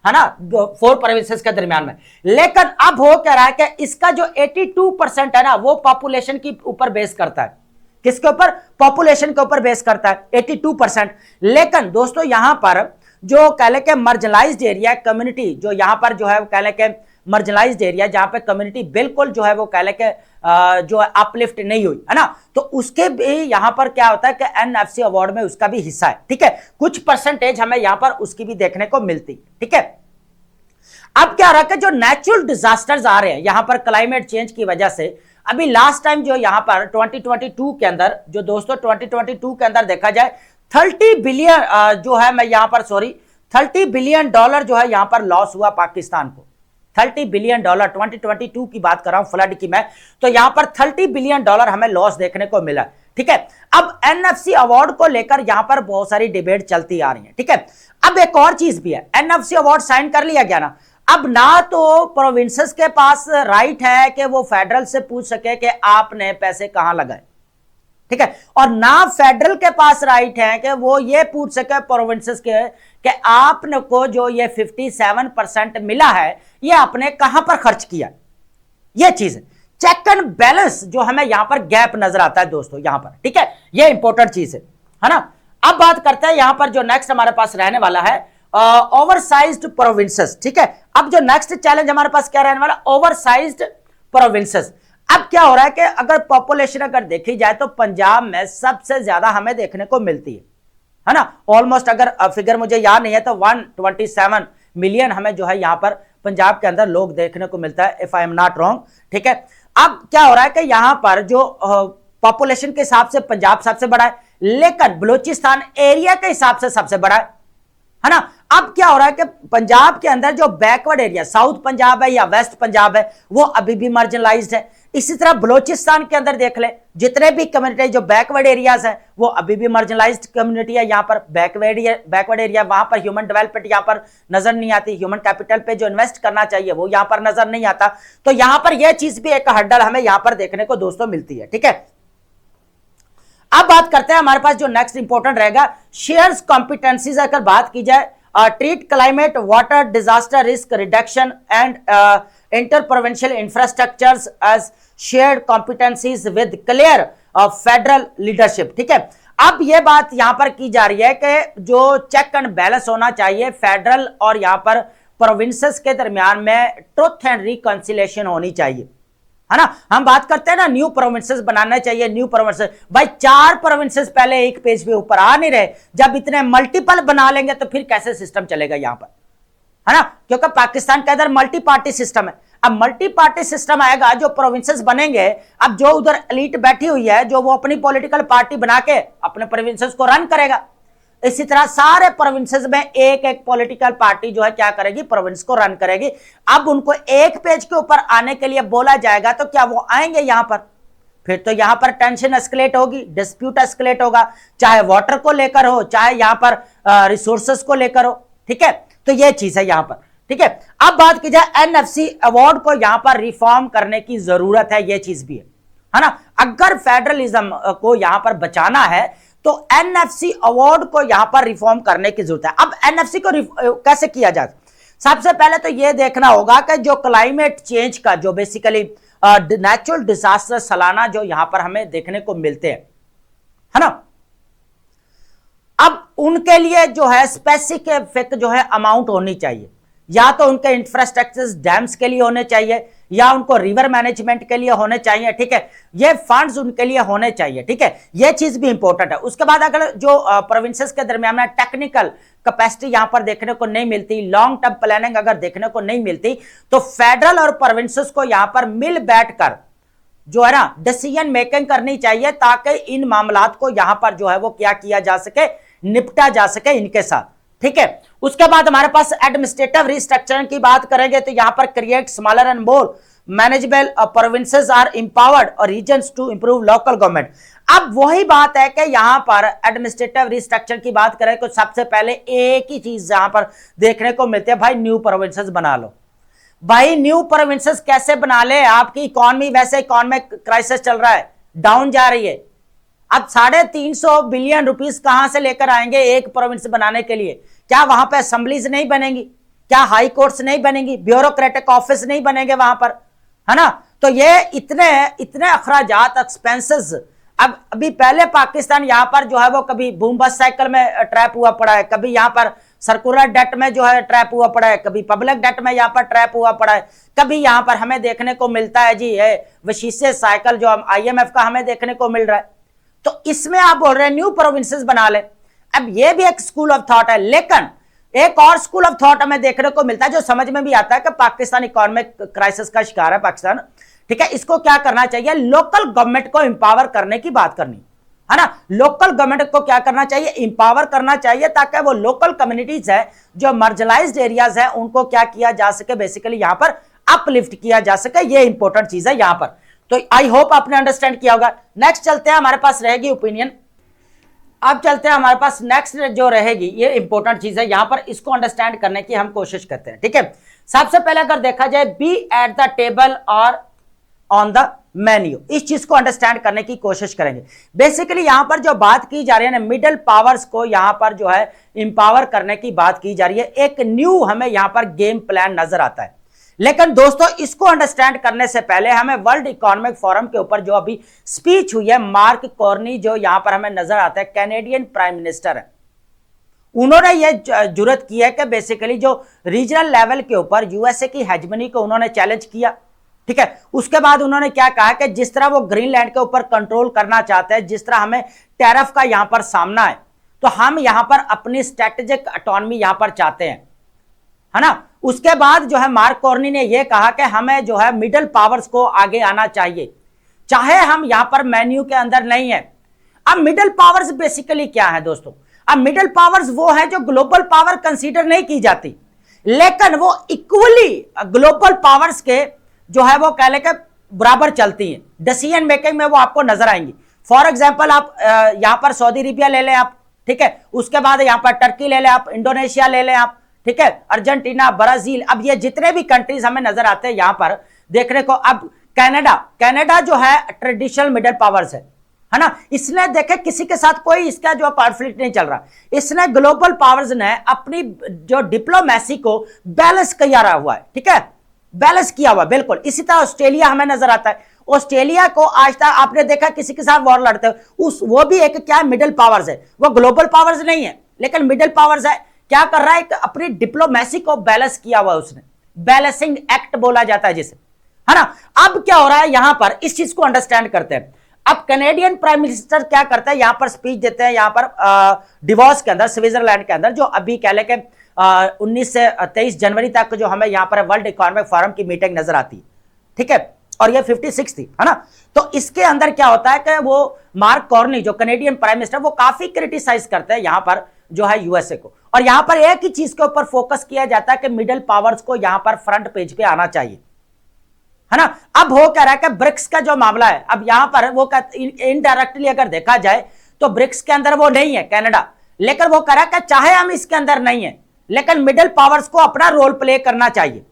है ना, 4 प्रोविंसेस के दरमियान में। लेकिन अब हो क्या रहा है कि इसका जो 82% है ना, वो पॉपुलेशन के ऊपर बेस करता है। किसके ऊपर? पॉपुलेशन के ऊपर बेस करता है 82%। लेकिन दोस्तों यहां पर जो कह लें कि मार्जिनलाइज्ड एरिया कम्युनिटी, जो यहां पर जो है कह लें कि मार्जिनलाइज्ड एरिया जहां पे कम्युनिटी बिल्कुल जो है वो कह लें कि जो अपलिफ्ट नहीं हुई है ना, तो उसके भी यहां पर क्या होता है कि एनएफसी अवार्ड में उसका भी हिस्सा है। ठीक है, कुछ परसेंटेज हमें यहां पर उसकी भी देखने को मिलती। ठीक है, अब क्या रहा कि जो नेचुरल डिजास्टर्स आ रहे हैं यहां पर क्लाइमेट चेंज की वजह से, अभी लास्ट टाइम जो यहां पर 2022 के अंदर, जो दोस्तों 2022 के अंदर देखा जाए 30 बिलियन जो है, मैं यहां पर सॉरी, $30 बिलियन जो है यहां पर लॉस हुआ पाकिस्तान को। $30 बिलियन 2022 की बात कर रहा हूं, फ्लड की मैं, तो यहां पर $30 बिलियन हमें लॉस देखने को मिला। ठीक है, अब एनएफसी अवार्ड को लेकर यहां पर बहुत सारी डिबेट चलती आ रही है। ठीक है, अब एक और चीज भी है, एनएफसी अवार्ड साइन कर लिया गया ना, अब ना तो प्रोविंसेस के पास राइट है कि वो फेडरल से पूछ सके कि आपने पैसे कहां लगाए। ठीक है, और ना फेडरल के पास राइट है कि वो ये पूछ सके प्रोविंसेस के कि आपने को जो ये 57% मिला है ये आपने कहां पर खर्च किया। ये चीज है, चेक एंड बैलेंस जो हमें यहां पर गैप नजर आता है दोस्तों यहां पर। ठीक है, ये इंपॉर्टेंट चीज है ना। अब बात करते हैं यहां पर जो नेक्स्ट हमारे पास रहने वाला है ओवरसाइज्ड प्रोविंसेस। ठीक है, अब जो नेक्स्ट चैलेंज हमारे पास क्या रहने वाला, ओवरसाइज्ड प्रोविंसेस। अब क्या हो रहा है कि अगर पॉपुलेशन अगर देखी जाए तो पंजाब में सबसे ज्यादा हमें देखने को मिलती है ना, ऑलमोस्ट अगर फिगर मुझे याद नहीं है तो 127 मिलियन हमें जो है यहां पर पंजाब के अंदर लोग देखने को मिलता है, if I am not wrong. ठीक है, अब क्या हो रहा है कि यहां पर जो पॉपुलेशन के हिसाब से पंजाब सबसे बड़ा है, लेकिन बलूचिस्तान एरिया के हिसाब से सबसे बड़ा है ना। अब क्या हो रहा है कि पंजाब के अंदर जो बैकवर्ड एरिया, साउथ पंजाब है या वेस्ट पंजाब है, वो अभी भी मार्जिनलाइज्ड है। इसी तरह बलूचिस्तान के अंदर देख ले, जितने भी कम्युनिटी जो बैकवर्ड एरियाज है वो अभी भी मार्जिनलाइज्ड कम्युनिटी है। यहाँ पर बैकवर्ड एरिया, वहां पर ह्यूमन डेवलपमेंट यहाँ पर नजर नहीं आती, ह्यूमन कैपिटल पे जो इन्वेस्ट करना चाहिए वो यहाँ पर नजर नहीं आता। तो यहाँ पर यह चीज भी एक हर्डल हमें यहाँ पर देखने को दोस्तों मिलती है। ठीक है, अब बात करते हैं हमारे पास जो नेक्स्ट इंपॉर्टेंट रहेगा, शेयर्स कॉम्पिटेंसीज। अगर बात की जाए treat climate, water, disaster risk reduction and inter provincial infrastructures as shared competencies with clear federal leadership. ठीक है, अब यह बात यहां पर की जा रही है कि जो चेक एंड बैलेंस होना चाहिए फेडरल और यहां पर प्रोविंसेस के दरमियान में ट्रुथ एंड रिकंसिलिएशन होनी चाहिए, है ना। हम बात करते हैं ना न्यू प्रोविंसेस बनाना चाहिए, न्यू प्रोविंसेस, भाई 4 प्रोविंसेस पहले एक पेज पे ऊपर आ नहीं रहे, जब इतने मल्टीपल बना लेंगे तो फिर कैसे सिस्टम चलेगा यहां पर, है ना, क्योंकि पाकिस्तान के अंदर मल्टी पार्टी सिस्टम है। अब मल्टी पार्टी सिस्टम आएगा, जो प्रोविंसेस बनेंगे, अब जो उधर एलीट बैठी हुई है जो वो अपनी पॉलिटिकल पार्टी बना के अपने प्रोविंसेस को रन करेगा। इसी तरह सारे प्रोविंसेस में एक एक पॉलिटिकल पार्टी जो है क्या करेगी, प्रोविंस को रन करेगी। अब उनको एक पेज के ऊपर आने के लिए बोला जाएगा तो क्या वो आएंगे यहां पर? फिर तो यहां पर टेंशन एस्केलेट होगी, डिस्प्यूट एस्केलेट होगा, चाहे वाटर को लेकर हो, चाहे यहां पर रिसोर्सेस को लेकर हो। ठीक है, तो यह चीज है यहां पर। ठीक है, अब बात की जाए एनएफसी अवार्ड को यहां पर रिफॉर्म करने की जरूरत है, यह चीज भी है ना। अगर फेडरलिज्म को यहां पर बचाना है तो एनएफसी अवार्ड को यहां पर रिफॉर्म करने की जरूरत है। अब एनएफसी को कैसे किया जाए? सबसे पहले तो यह देखना होगा कि जो क्लाइमेट चेंज का जो बेसिकली नेचुरल डिजास्टर सालाना जो यहां पर हमें देखने को मिलते हैं, है ना, अब उनके लिए जो है स्पेसिफिक जो है अमाउंट होनी चाहिए, या तो उनके इंफ्रास्ट्रक्चर डैम्स के लिए होने चाहिए या उनको रिवर मैनेजमेंट के लिए होने चाहिए। ठीक है, ये फंड्स उनके लिए होने चाहिए। ठीक है, ये चीज भी इंपॉर्टेंट है। उसके बाद अगर जो प्रोविंसेस के दरमियान में टेक्निकल कैपेसिटी यहां पर देखने को नहीं मिलती, लॉन्ग टर्म प्लानिंग अगर देखने को नहीं मिलती, तो फेडरल और प्रोविंसेस को यहां पर मिल बैठकर जो है ना डिसीजन मेकिंग करनी चाहिए, ताकि इन मामलात को यहां पर जो है वो क्या किया जा सके, निपटा जा सके इनके साथ। ठीक है, उसके बाद हमारे पास एडमिनिस्ट्रेटिव रिस्ट्रक्चरिंग की बात करेंगे तो यहां पर create smaller and more manageable provinces are empowered और regions to improve local government. अब वही बात है कि यहां पर एडमिनिस्ट्रेटिव रिस्ट्रक्चर की बात करें तो सबसे पहले एक ही चीज यहां पर देखने को मिलती है, भाई न्यू प्रोविंसेस बना लो। भाई न्यू प्रोविंसेस कैसे बना ले? आपकी इकॉनमी वैसे इकॉनमिक क्राइसिस चल रहा है, डाउन जा रही है। अब 350 बिलियन रुपीस कहां से लेकर आएंगे एक प्रोविंस बनाने के लिए? क्या वहां पे असेंबलीज नहीं बनेंगी? क्या हाई कोर्ट्स नहीं बनेंगी, ब्यूरोक्रेटिक ऑफिस नहीं बनेंगे वहां पर, है ना। तो ये इतने इतने अखराजात, एक्सपेंसेस। अब अभी पहले पाकिस्तान यहां पर जो है वो कभी बूम बस साइकिल में ट्रैप हुआ पड़ा है, कभी यहां पर सर्कुलर डेट में जो है ट्रैप हुआ पड़ा है, कभी पब्लिक डेट में यहां पर ट्रैप हुआ पड़ा है, कभी यहां पर हमें देखने को मिलता है जी है वशीसे साइकिल जो IMF का हमें देखने को मिल रहा है। तो इसमें आप बोल रहे हैं न्यू प्रोविंसेस बना ले। अब ये भी एक स्कूल ऑफ थॉट है, लेकिन एक और स्कूल ऑफ थॉट हमें देखने को मिलता है जो समझ में भी आता है कि पाकिस्तान इकोनॉमिक क्राइसिस का शिकार है पाकिस्तान, ठीक है। इसको क्या करना चाहिए, लोकल गवर्नमेंट को इंपावर करने की बात करनी है ना। लोकल गवर्नमेंट को क्या करना चाहिए, इंपावर करना चाहिए, ताकि वो लोकल कम्युनिटीज है जो मार्जिनलाइज्ड एरियाज है उनको क्या किया जा सके, बेसिकली यहां पर अपलिफ्ट किया जा सके। ये इंपॉर्टेंट चीज है यहां पर। तो आई होप आपने अंडरस्टैंड किया होगा। नेक्स्ट चलते हैं, हमारे पास रहेगी ओपिनियन। अब चलते हैं हमारे पास नेक्स्ट जो रहेगी, ये इंपॉर्टेंट चीज है यहां पर, इसको अंडरस्टैंड करने की हम कोशिश करते हैं, ठीक है। सबसे पहले अगर देखा जाए, बी एट द टेबल और ऑन द मेन्यू, इस चीज को अंडरस्टैंड करने की कोशिश करेंगे। बेसिकली यहां पर जो बात की जा रही है ना, मिडिल पावर्स को यहां पर जो है इंपावर करने की बात की जा रही है। एक न्यू हमें यहां पर गेम प्लान नजर आता है। लेकिन दोस्तों इसको अंडरस्टैंड करने से पहले हमें वर्ल्ड इकोनॉमिक फोरम के ऊपर जो अभी स्पीच हुई है, मार्क कार्नी जो यहां पर हमें नजर आता है, कैनेडियन प्राइम मिनिस्टर है, उन्होंने ये जुर्रत की है कि बेसिकली जो रीजनल लेवल के ऊपर यूएसए की हेजमनी को उन्होंने चैलेंज किया, ठीक है। उसके बाद उन्होंने क्या कहा कि जिस तरह वो ग्रीनलैंड के ऊपर कंट्रोल करना चाहते हैं, जिस तरह हमें टैरिफ का यहां पर सामना है, तो हम यहां पर अपनी स्ट्रेटेजिक ऑटोनॉमी यहां पर चाहते हैं, है ना। उसके बाद जो है मार्क कार्नी ने यह कहा कि हमें जो है मिडिल पावर्स को आगे आना चाहिए, चाहे हम यहां पर मेन्यू के अंदर नहीं है। अब मिडिल पावर्स बेसिकली क्या है दोस्तों, अब मिडिल पावर्स वो है जो ग्लोबल पावर कंसीडर नहीं की जाती, लेकिन वो इक्वली ग्लोबल पावर्स के जो है वो कह लेकर बराबर चलती हैं, डिसीजन मेकिंग में वो आपको नजर आएंगी। फॉर एग्जांपल आप यहां पर सऊदी अरेबिया ले लें आप, ठीक है। उसके बाद यहां पर टर्की ले लें आप, इंडोनेशिया ले लें आप, ठीक है, अर्जेंटीना, ब्राजील। अब ये जितने भी कंट्रीज हमें नजर आते हैं यहां पर देखने को। अब कनाडा जो है ट्रेडिशनल मिडिल पावर्स है ना। इसने देखे किसी के साथ कोई इसका जो कॉन्फ्लिक्ट नहीं चल रहा, इसने ग्लोबल पावर्स ने अपनी जो डिप्लोमेसी को बैलेंस किया रहा हुआ है, ठीक है, बैलेंस किया हुआ बिल्कुल। इसी तरह ऑस्ट्रेलिया हमें नजर आता है, ऑस्ट्रेलिया को आज तक आपने देखा किसी के साथ वॉर लड़ते हुए, वो भी एक क्या मिडिल पावर्स है, वो ग्लोबल पावर्स नहीं है लेकिन मिडिल पावर्स है। क्या कर रहा है, अपनी डिप्लोमेसी को बैलेंस किया हुआ उसने, बैलेंसिंग एक्ट बोला जाता है जिसे, है ना। अब क्या हो रहा है यहां पर, इस चीज को अंडरस्टैंड करते हैं। अब कैनेडियन प्राइम मिनिस्टर क्या करता है, यहां पर स्पीच देते हैं, यहां पर डिवोर्स के अंदर, स्विट्जरलैंड के अंदर, जो अभी कह ले 19 से 23 जनवरी तक जो हमें यहां पर वर्ल्ड इकोनॉमिक फोरम की मीटिंग नजर आती है, ठीक है, और ये 56 थी, है ना। तो इसके अंदर क्या होता है कि वो मार्क कार्नी जो कैनेडियन प्राइम मिनिस्टर, वो काफी क्रिटिसाइज करते हैं यहां पर जो है यूएसए को, और यहां पर एक ही चीज के ऊपर फोकस किया जाता है कि मिडिल पावर्स को यहां पर फ्रंट पेज पे आना चाहिए, है ना। अब हो क्या रहा है कि ब्रिक्स का जो मामला है, अब यहां पर वो इनडायरेक्टली अगर देखा जाए तो ब्रिक्स के अंदर वो नहीं है कनाडा, लेकिन वो कह रहा है कि चाहे हम इसके अंदर नहीं है लेकिन मिडिल पावर्स को अपना रोल प्ले करना चाहिए,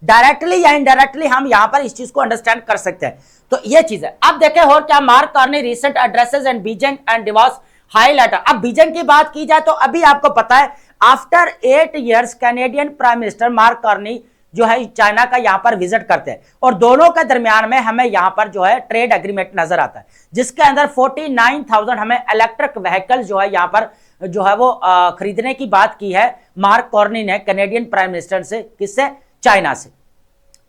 डायरेक्टली या इनडायरेक्टली हम यहां पर इस चीज को अंडरस्टैंड कर सकते हैं। तो ये चीज है। अब देखें और क्या mark Carney recent addresses and Beijing and divorce highlighter. अब बीजिंग की बात की जाए तो अभी आपको पता है after 8 years Canadian prime minister mark Carney जो है चाइना का यहां पर विजिट करते हैं, और दोनों के दरमियान में हमें यहां पर जो है ट्रेड एग्रीमेंट नजर आता है, जिसके अंदर 49,000 हमें इलेक्ट्रिक व्हीकल जो है यहां पर जो है वो खरीदने की बात की है मार्क कार्नी ने कैनेडियन प्राइम मिनिस्टर से, किससे, चाइना से,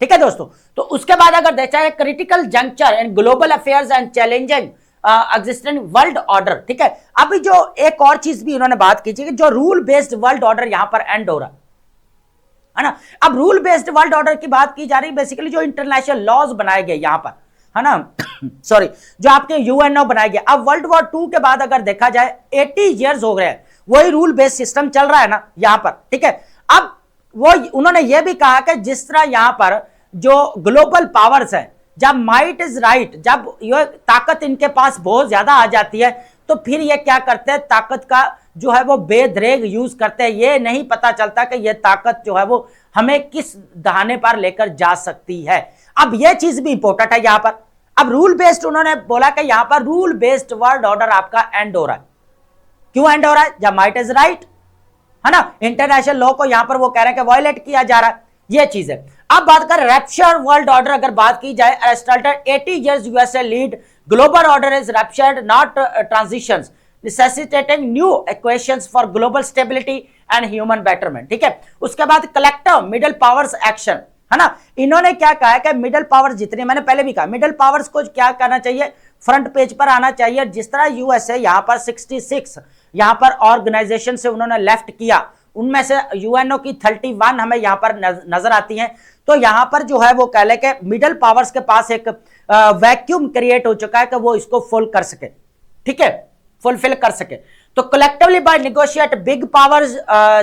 ठीक है दोस्तों। तो उसके बाद अगर देखा जाए critical juncture in global affairs and challenging existing world order, ठीक है। अभी जो एक और चीज भी उन्होंने बात की थी, जो रूल बेस्ड वर्ल्ड ऑर्डर यहां पर एंड हो रहा है ना। अब रूल बेस्ड वर्ल्ड ऑर्डर की बात की जा रही है, बेसिकली जो इंटरनेशनल लॉज बनाए गए यहां पर, है ना, सॉरी, जो आपके यूएनओ बनाए गए। अब वर्ल्ड वॉर 2 के बाद अगर देखा जाए 80 इयर्स हो गए हैं, वही रूल बेस्ड सिस्टम चल रहा है ना यहां पर, ठीक है। अब वो उन्होंने ये भी कहा कि जिस तरह यहां पर जो ग्लोबल पावर्स है, जब माइट इज राइट, जब ये ताकत इनके पास बहुत ज्यादा आ जाती है, तो फिर ये क्या करते हैं, ताकत का जो है वो बेदरेग यूज करते हैं। ये नहीं पता चलता कि ये ताकत जो है वो हमें किस दहाने पर लेकर जा सकती है। अब ये चीज भी इंपॉर्टेंट है यहां पर। अब रूल बेस्ड उन्होंने बोला कि यहां पर रूल बेस्ड वर्ल्ड ऑर्डर आपका एंड हो रहा है। क्यों एंड हो रहा है, जब माइट इज राइट, है ना, इंटरनेशनल लॉ को यहां पर वो कह रहे हैं कि वायलेट किया जा रहा है, ये चीज है। अब बात कर रैप्चर वर्ल्ड ऑर्डर, अगर बात की जाए Aristotle 80 years USA lead global order is raptured not transitions necessitating new equations for global stability and human betterment, ठीक है। उसके बाद कलेक्टिव मिडिल पावर्स एक्शन, है ना, इन्होंने क्या कहा है कि मिडिल पावर्स जितने, मैंने पहले भी कहा मिडिल पावर्स को क्या करना चाहिए, फ्रंट पेज पर आना चाहिए। जिस तरह यूएसए यहां पर 66 यहां पर ऑर्गेनाइजेशन से उन्होंने लेफ्ट किया, उनमें से यूएनओ की 31 हमें यहां पर नजर आती हैं, तो यहां पर जो है वो कह ले कि मिडिल पावर्स के पास एक वैक्यूम क्रिएट हो चुका है कि वो इसको फुल कर सके, ठीक है, फुलफिल कर सके। तो collectively by negotiate big powers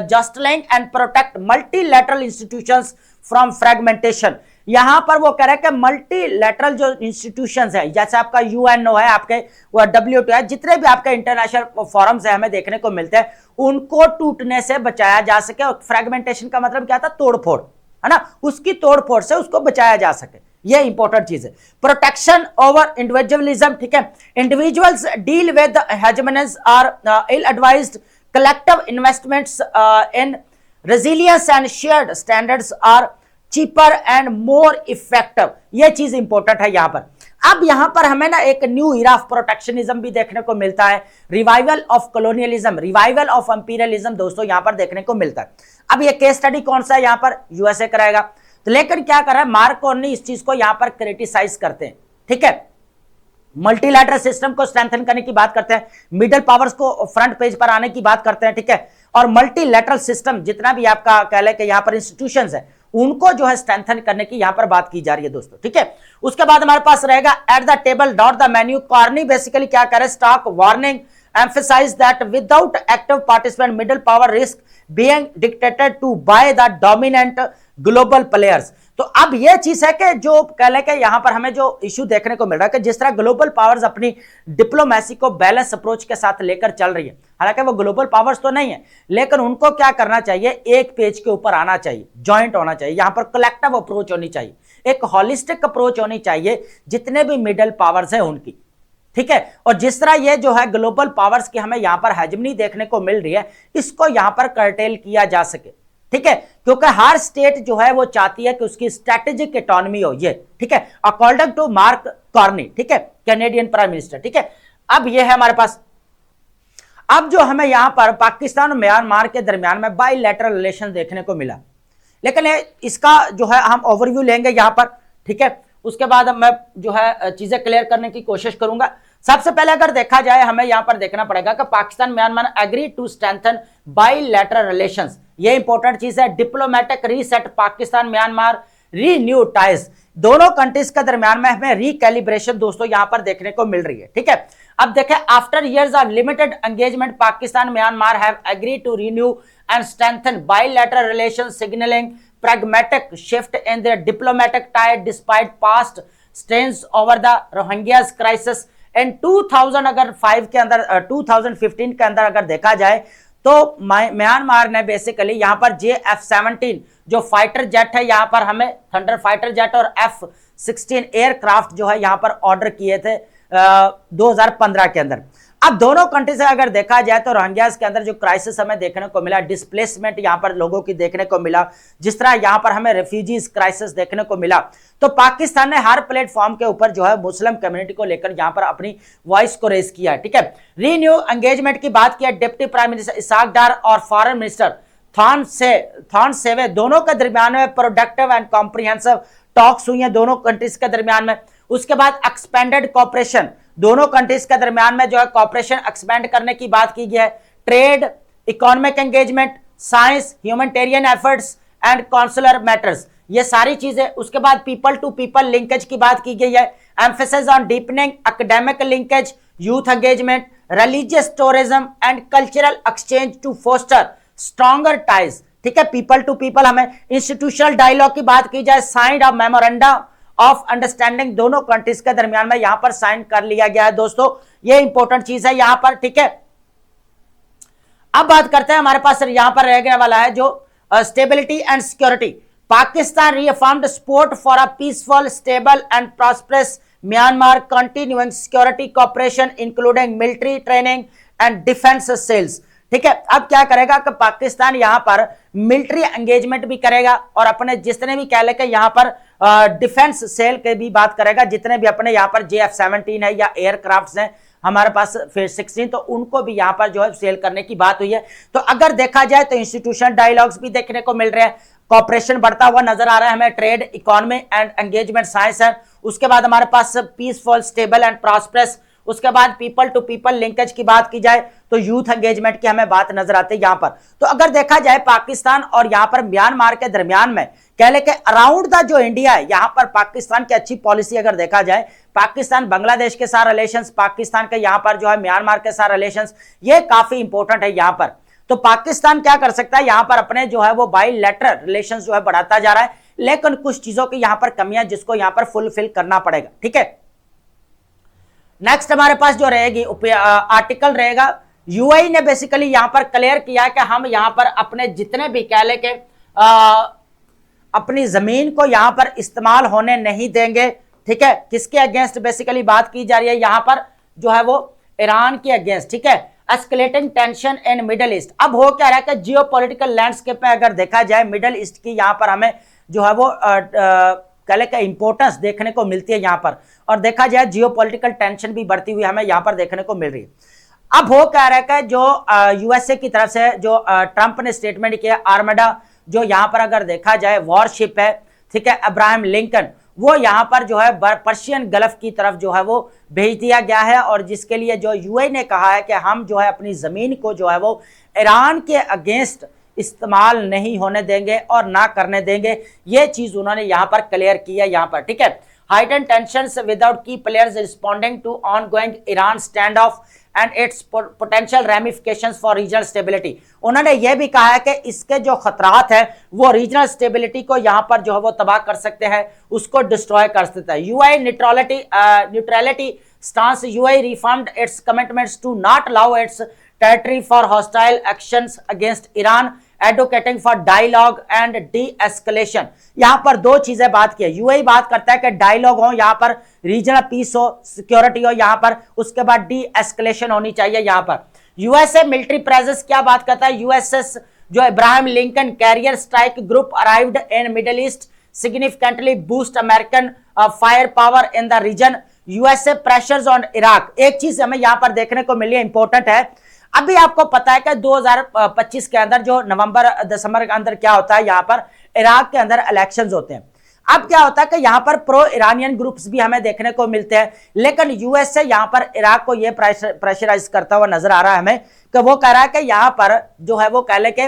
just link and protect multilateral institutions from fragmentation. यहां पर वो कह रहे हैं कि मल्टीलैटरल जो इंस्टीट्यूशंस है, जैसे आपका यूएनओ है, आपके डब्ल्यूटीओ है, जितने भी आपके इंटरनेशनल फोरम्स है हमें देखने को मिलते हैं, उनको टूटने से बचाया जा सके। और फ्रेगमेंटेशन का मतलब क्या था, तोड़फोड़, है ना, उसकी तोड़फोड़ से उसको बचाया जा सके, ये इंपॉर्टेंट चीज है। प्रोटेक्शन ओवर इंडिविजुअलिज्म, ठीक है, individuals deal with hegemonies are ill advised, collective investments in resilience and shared standards are cheaper and more effective, ये चीज इंपॉर्टेंट है यहां पर। अब यहां पर हमें ना एक न्यू इरा ऑफ प्रोटेक्शनिज्म भी देखने को मिलता है, revival of colonialism, revival of imperialism दोस्तों यहां पर देखने को मिलता है। अब ये केस स्टडी कौन सा है, यहां पर यूएसए कराएगा, तो लेकिन क्या कर रहा है मार्क कॉर्नी इस चीज को यहां पर क्रिटिसाइज करते हैं, ठीक है, मल्टीलैटरल सिस्टम को स्ट्रेंथन करने की बात करते हैं, मिडिल पावर्स को फ्रंट पेज पर आने की बात करते हैं, ठीक है, और मल्टीलैटरल सिस्टम जितना भी आपका कह ले कि यहां पर इंस्टीट्यूशंस है उनको जो है स्ट्रेंथन करने की यहां पर बात की जा रही है दोस्तों, ठीक है। उसके बाद हमारे पास रहेगा at the table dot the menu. Corny basically क्या करे, stock warning emphasize that without active participant middle power risk being dictated to by the dominant global players। तो अब ये चीज है कि जो कह ले कि यहां पर हमें जो इश्यू देखने को मिल रहा है कि जिस तरह ग्लोबल पावर्स अपनी डिप्लोमेसी को बैलेंस अप्रोच के साथ लेकर चल रही है, हालांकि वो ग्लोबल पावर्स तो नहीं है, लेकिन उनको क्या करना चाहिए, एक पेज के ऊपर आना चाहिए, ज्वाइंट होना चाहिए, यहां पर कलेक्टिव अप्रोच होनी चाहिए, एक हॉलिस्टिक अप्रोच होनी चाहिए जितने भी मिडिल पावर्स हैं उनकी, ठीक है। और जिस तरह ये जो है ग्लोबल पावर्स की हमें यहां पर हेजेमनी देखने को मिल रही है, इसको यहां पर कर्टेल किया जा सके, ठीक है, क्योंकि हर स्टेट जो है वो चाहती है कि उसकी स्ट्रेटेजिक इकोनॉमी हो, ये ठीक है, अकॉर्डिंग टू मार्क कॉर्नी, ठीक है, कैनेडियन प्राइम मिनिस्टर, ठीक है। अब ये है हमारे पास, अब जो हमें यहां पर पाकिस्तान और म्यांमार के दरमियान में बायलैटरल रिलेशन देखने को मिला, लेकिन इसका जो है हम ओवरव्यू लेंगे यहां पर, ठीक है, उसके बाद मैं जो है चीजें क्लियर करने की कोशिश करूंगा। सबसे पहले अगर देखा जाए हमें यहां पर देखना पड़ेगा कि Pakistan Myanmar agree to strengthen bilateral relations, ये इंपॉर्टेंट चीज है। Diplomatic reset Pakistan Myanmar renew ties, दोनों कंट्रीज के दरमियान में हमें रिकैलिब्रेशन दोस्तों यहां पर देखने को मिल रही है, ठीक है। अब देखें, after years of limited engagement Pakistan Myanmar have agree to renew and strengthen bilateral relations, signalling pragmatic shift in their diplomatic tie despite past strains over the Rohingyas crisis। in 2005 के अंदर 2015 के अंदर अगर देखा जाए तो म्यांमार ने बेसिकली यहां पर JF-17 जो फाइटर जेट है, यहां पर हमें थंडर फाइटर जेट और F-16 एयरक्राफ्ट जो है यहां पर ऑर्डर किए थे 2015 के अंदर। अब दोनों कंट्री से अगर देखा जाए तो रोहिंग्यास के अंदर जो क्राइसिस हमें देखने को मिला, डिस्प्लेसमेंट यहां पर लोगों की देखने को मिला, जिस तरह यहां पर हमें रेफ्यूजीज क्राइसिस देखने को मिला, तो पाकिस्तान ने हर प्लेटफॉर्म के ऊपर जो है मुस्लिम कम्युनिटी को लेकर यहां पर अपनी वॉइस को रेज किया, ठीक है। रीन्यू एंगेजमेंट की बात किया, डिप्टी प्राइम मिनिस्टर इसाक डार और फॉरेन मिनिस्टर थॉन सेवे दोनों के दरमियान में प्रोडक्टिव एंड कॉम्प्रिहेंसिव टॉक्स हुई हैं दोनों कंट्रीज के दरमियान में। उसके बाद एक्सपेंडेड कॉपरेशन, दोनों कंट्रीज के दरमियान में जो है कॉपरेशन एक्सपेंड करने की बात की गई है। Trade, economic engagement, science, humanitarian efforts and consular matters, ये सारी चीजें। उसके बाद पीपल टू पीपल लिंकेज की बात की गई है। Emphasis on deepening academic linkage, youth engagement, religious tourism and cultural exchange to foster stronger ties, ठीक है, पीपल टू पीपल। हमें इंस्टीट्यूशनल डायलॉग की बात की जाए, signed of memorandum of understanding दोनों कंट्रीज के दरमियान में यहां पर साइन कर लिया गया है दोस्तों, ये इंपॉर्टेंट चीज है यहां पर, ठीक है। अब बात करते हैं, हमारे पास यहां पर रहने वाला है जो stability and security. Pakistan reaffirmed support for a peaceful, stable and prosperous Myanmar, continuing security cooperation including military training and defence sales, ठीक है। अब क्या करेगा कि पाकिस्तान यहां पर मिलिट्री एंगेजमेंट भी करेगा और अपने जितने भी कह लेके यहां पर डिफेंस सेल के भी बात करेगा, जितने भी अपने यहां पर JF-17 है या एयरक्राफ्ट्स हैं हमारे पास F-16, तो उनको भी यहां पर जो है सेल करने की बात हुई है। तो अगर देखा जाए तो इंस्टीट्यूशन डायलॉग्स भी देखने को मिल रहे हैं, कॉपरेशन बढ़ता हुआ नजर आ रहा है हमें, trade, economy and engagement science है। उसके बाद हमारे पास पीसफुल, स्टेबल एंड प्रॉस्पेरस, उसके बाद पीपल टू पीपल लिंकेज की बात की जाए तो यूथ एंगेजमेंट की हमें बात नजर आती है यहां पर। तो अगर देखा जाए पाकिस्तान और यहां पर म्यांमार के दरमियान में कह ले कि अराउंड द जो इंडिया है, यहां पर पाकिस्तान की अच्छी पॉलिसी अगर देखा जाए, पाकिस्तान बांग्लादेश के साथ रिलेशंस, पाकिस्तान के यहां पर जो है म्यांमार के साथ रिलेशंस, ये काफी इंपॉर्टेंट है यहां पर। तो पाकिस्तान क्या कर सकता है यहां पर अपने जो है वो बायलैटरल रिलेशंस जो है बढ़ाता जा रहा है, लेकिन कुछ चीजों की यहां पर कमियां जिसको यहां पर फुलफिल करना पड़ेगा। ठीक है, नेक्स्ट हमारे पास जो रहेगी आर्टिकल रहेगा, यूएई ने बेसिकली यहां पर क्लियर किया कि हम यहां पर अपने जितने भी कह ले के अपनी जमीन को यहां पर इस्तेमाल होने नहीं देंगे। ठीक है, किसके अगेंस्ट बेसिकली बात की जा रही है यहां पर जो है वो ईरान के अगेंस्ट। ठीक है, escalating tension in Middle east. अब हो क्या रहा है कि जियोपॉलिटिकल लैंडस्केप में अगर देखा जाए मिडिल ईस्ट की यहां पर हमें जो है वो कह का इंपॉर्टेंस देखने को मिलती है यहां पर, और देखा जाए जियोपॉलिटिकल टेंशन भी बढ़ती हुई हमें यहां पर देखने को मिल रही है। अब हो क्या रहा है कि जो यूएसए की तरफ से जो ट्रंप ने स्टेटमेंट किया, आर्मडा जो यहां पर अगर देखा जाए वॉरशिप है, ठीक है, अब्राहम लिंकन, वो यहां पर जो है पर्शियन गल्फ की तरफ जो है वो भेज दिया गया है, और जिसके लिए जो यूएई ने कहा है कि हम जो है अपनी जमीन को जो है वो ईरान के अगेंस्ट इस्तेमाल नहीं होने देंगे और ना करने देंगे। ये चीज उन्होंने यहां पर क्लियर की है यहां पर। ठीक है, heightened tensions without key players responding to ongoing Iran standoff and its potential ramifications for regional stability। उन्होंने यह भी कहा है कि इसके जो खतरात है वो रीजनल स्टेबिलिटी को यहां पर जो है वो तबाह कर सकते हैं, उसको डिस्ट्रॉय कर सकता है। UAE neutrality stance, UAE reaffirmed its commitments to not allow its territory for hostile actions against Iran, advocating for dialogue and de-escalation. यहां पर दो चीजें बात की है, यूएई बात करता है कि डायलॉग हो, यहां पर रीजनल पीस हो, सिक्योरिटी हो यहां पर, उसके बाद डी एस्केलेशन होनी चाहिए यहां पर। यूएसए मिलिट्री प्रेजेंस क्या बात करता है, यूएसएस जो Abraham Lincoln carrier strike group arrived in Middle East significantly boost American fire power in the region, USA pressures on Iraq. एक चीज हमें यहां पर देखने को मिली, इंपॉर्टेंट है, अभी आपको पता है कि 2025 के अंदर जो नवंबर दिसंबर के अंदर क्या होता है, यहां पर इराक के अंदर इलेक्शंस होते हैं। अब क्या होता है कि यहां पर प्रो ईरानियन ग्रुप्स भी हमें देखने को मिलते हैं, लेकिन यूएसए यहां पर इराक को यह प्रेशराइज करता हुआ नजर आ रहा है हमें कि वो कह रहा है कि यहां पर जो है वो कह ले के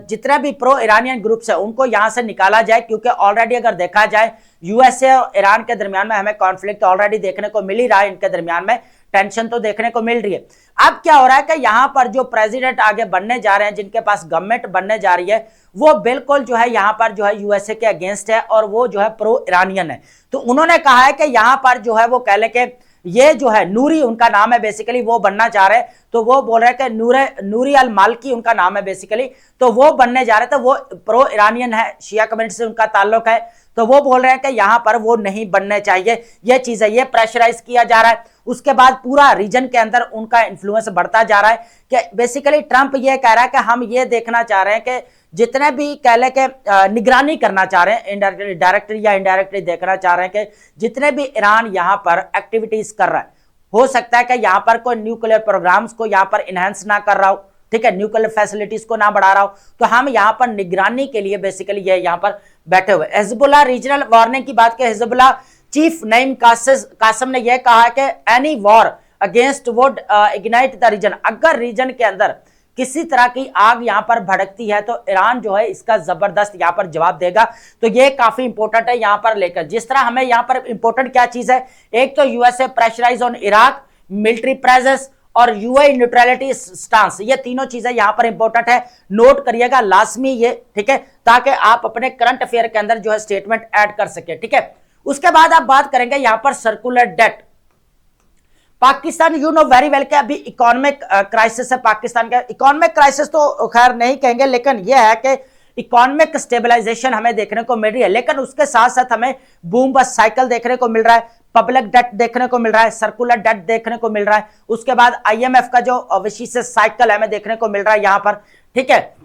जितने भी प्रो ईरानियन ग्रुप्स है उनको यहां से निकाला जाए, क्योंकि ऑलरेडी अगर देखा जाए यूएसए और ईरान के दरमियान में हमें कॉन्फ्लिक्ट ऑलरेडी देखने को मिल ही रहा है, इनके दरमियान में टेंशन तो देखने को मिल रही है। अब क्या हो रहा है कि यहां पर जो प्रेसिडेंट आगे बनने जा रहे हैं, जिनके पास गवर्नमेंट बनने जा रही है, वो बिल्कुल जो है यहां पर जो है यूएसए के अगेंस्ट है और वो जो है प्रो ईरानियन है। तो उन्होंने कहा है कि यहां पर जो है वो कह ले के ये जो है नूरी उनका नाम है बेसिकली, वो बनना चाह रहे हैं, तो वो बोल रहे हैं कि नूरी अल मालिकी उनका नाम है बेसिकली, तो वो बनने जा रहे थे, वो प्रो ईरानियन है, शिया कम्युनिटी से उनका ताल्लुक है, तो वो बोल रहे हैं कि यहां पर वो नहीं बनने चाहिए। ये चीज है, ये प्रेशराइज किया जा रहा है। उसके बाद पूरा रीजन के अंदर उनका इन्फ्लुएंस बढ़ता जा रहा है कि बेसिकली ट्रंप ये कह रहा है कि हम ये देखना चाह रहे हैं कि जितने भी कह ले के निगरानी करना चाह रहे हैं, इनडायरेक्टली डायरेक्टली या इनडायरेक्टली देखना चाह रहे हैं कि जितने भी ईरान यहां पर एक्टिविटीज कर रहा है, हो सकता है कि यहां पर कोई न्यूक्लियर प्रोग्राम्स को यहां पर इनहेंस ना कर रहा हो, ठीक है, न्यूक्लियर फैसिलिटीज को ना बढ़ा रहा हो, तो हम यहां पर निगरानी के लिए बेसिकली ये यहां पर बैठे हुए। हिजबुल्लाह रीजनल वार्निंग की बात करें, हिजबुल्लाह चीफ नईम कासिम ने यह कहा है कि any war against would ignite the region. अगर रीजन के अंदर किसी तरह की आग यहां पर भड़कती है तो ईरान जो है इसका जबरदस्त यहां पर जवाब देगा। तो ये काफी इंपॉर्टेंट है यहां पर लेकर, जिस तरह हमें यहां पर इंपॉर्टेंट क्या चीज है, एक तो USA pressurise on Iraq, military presence और यूएई न्यूट्रलिटी स्टांस, ये तीनों चीजें यहां पर इंपॉर्टेंट है, नोट करिएगा लाजमी ये, ठीक है, ताकि आप अपने करंट अफेयर के अंदर जो है स्टेटमेंट ऐड कर सके। ठीक है, उसके बाद आप बात करेंगे यहां पर circular debt. Pakistan you know very well के अभी इकोनॉमिक क्राइसिस है पाकिस्तान का। इकोनॉमिक क्राइसिस तो खैर नहीं कहेंगे, लेकिन यह है कि इकोनॉमिक स्टेबलाइजेशन हमें देखने को मिल रही है, लेकिन उसके साथ साथ हमें बूम बस्ट साइकिल देखने को मिल रहा है, पब्लिक डेट देखने को मिल रहा है, सर्कुलर डेट देखने को मिल रहा है, उसके बाद आईएमएफ का जो विशेष साइकिल है हमें देखने को मिल रहा है यहां पर, ठीक है।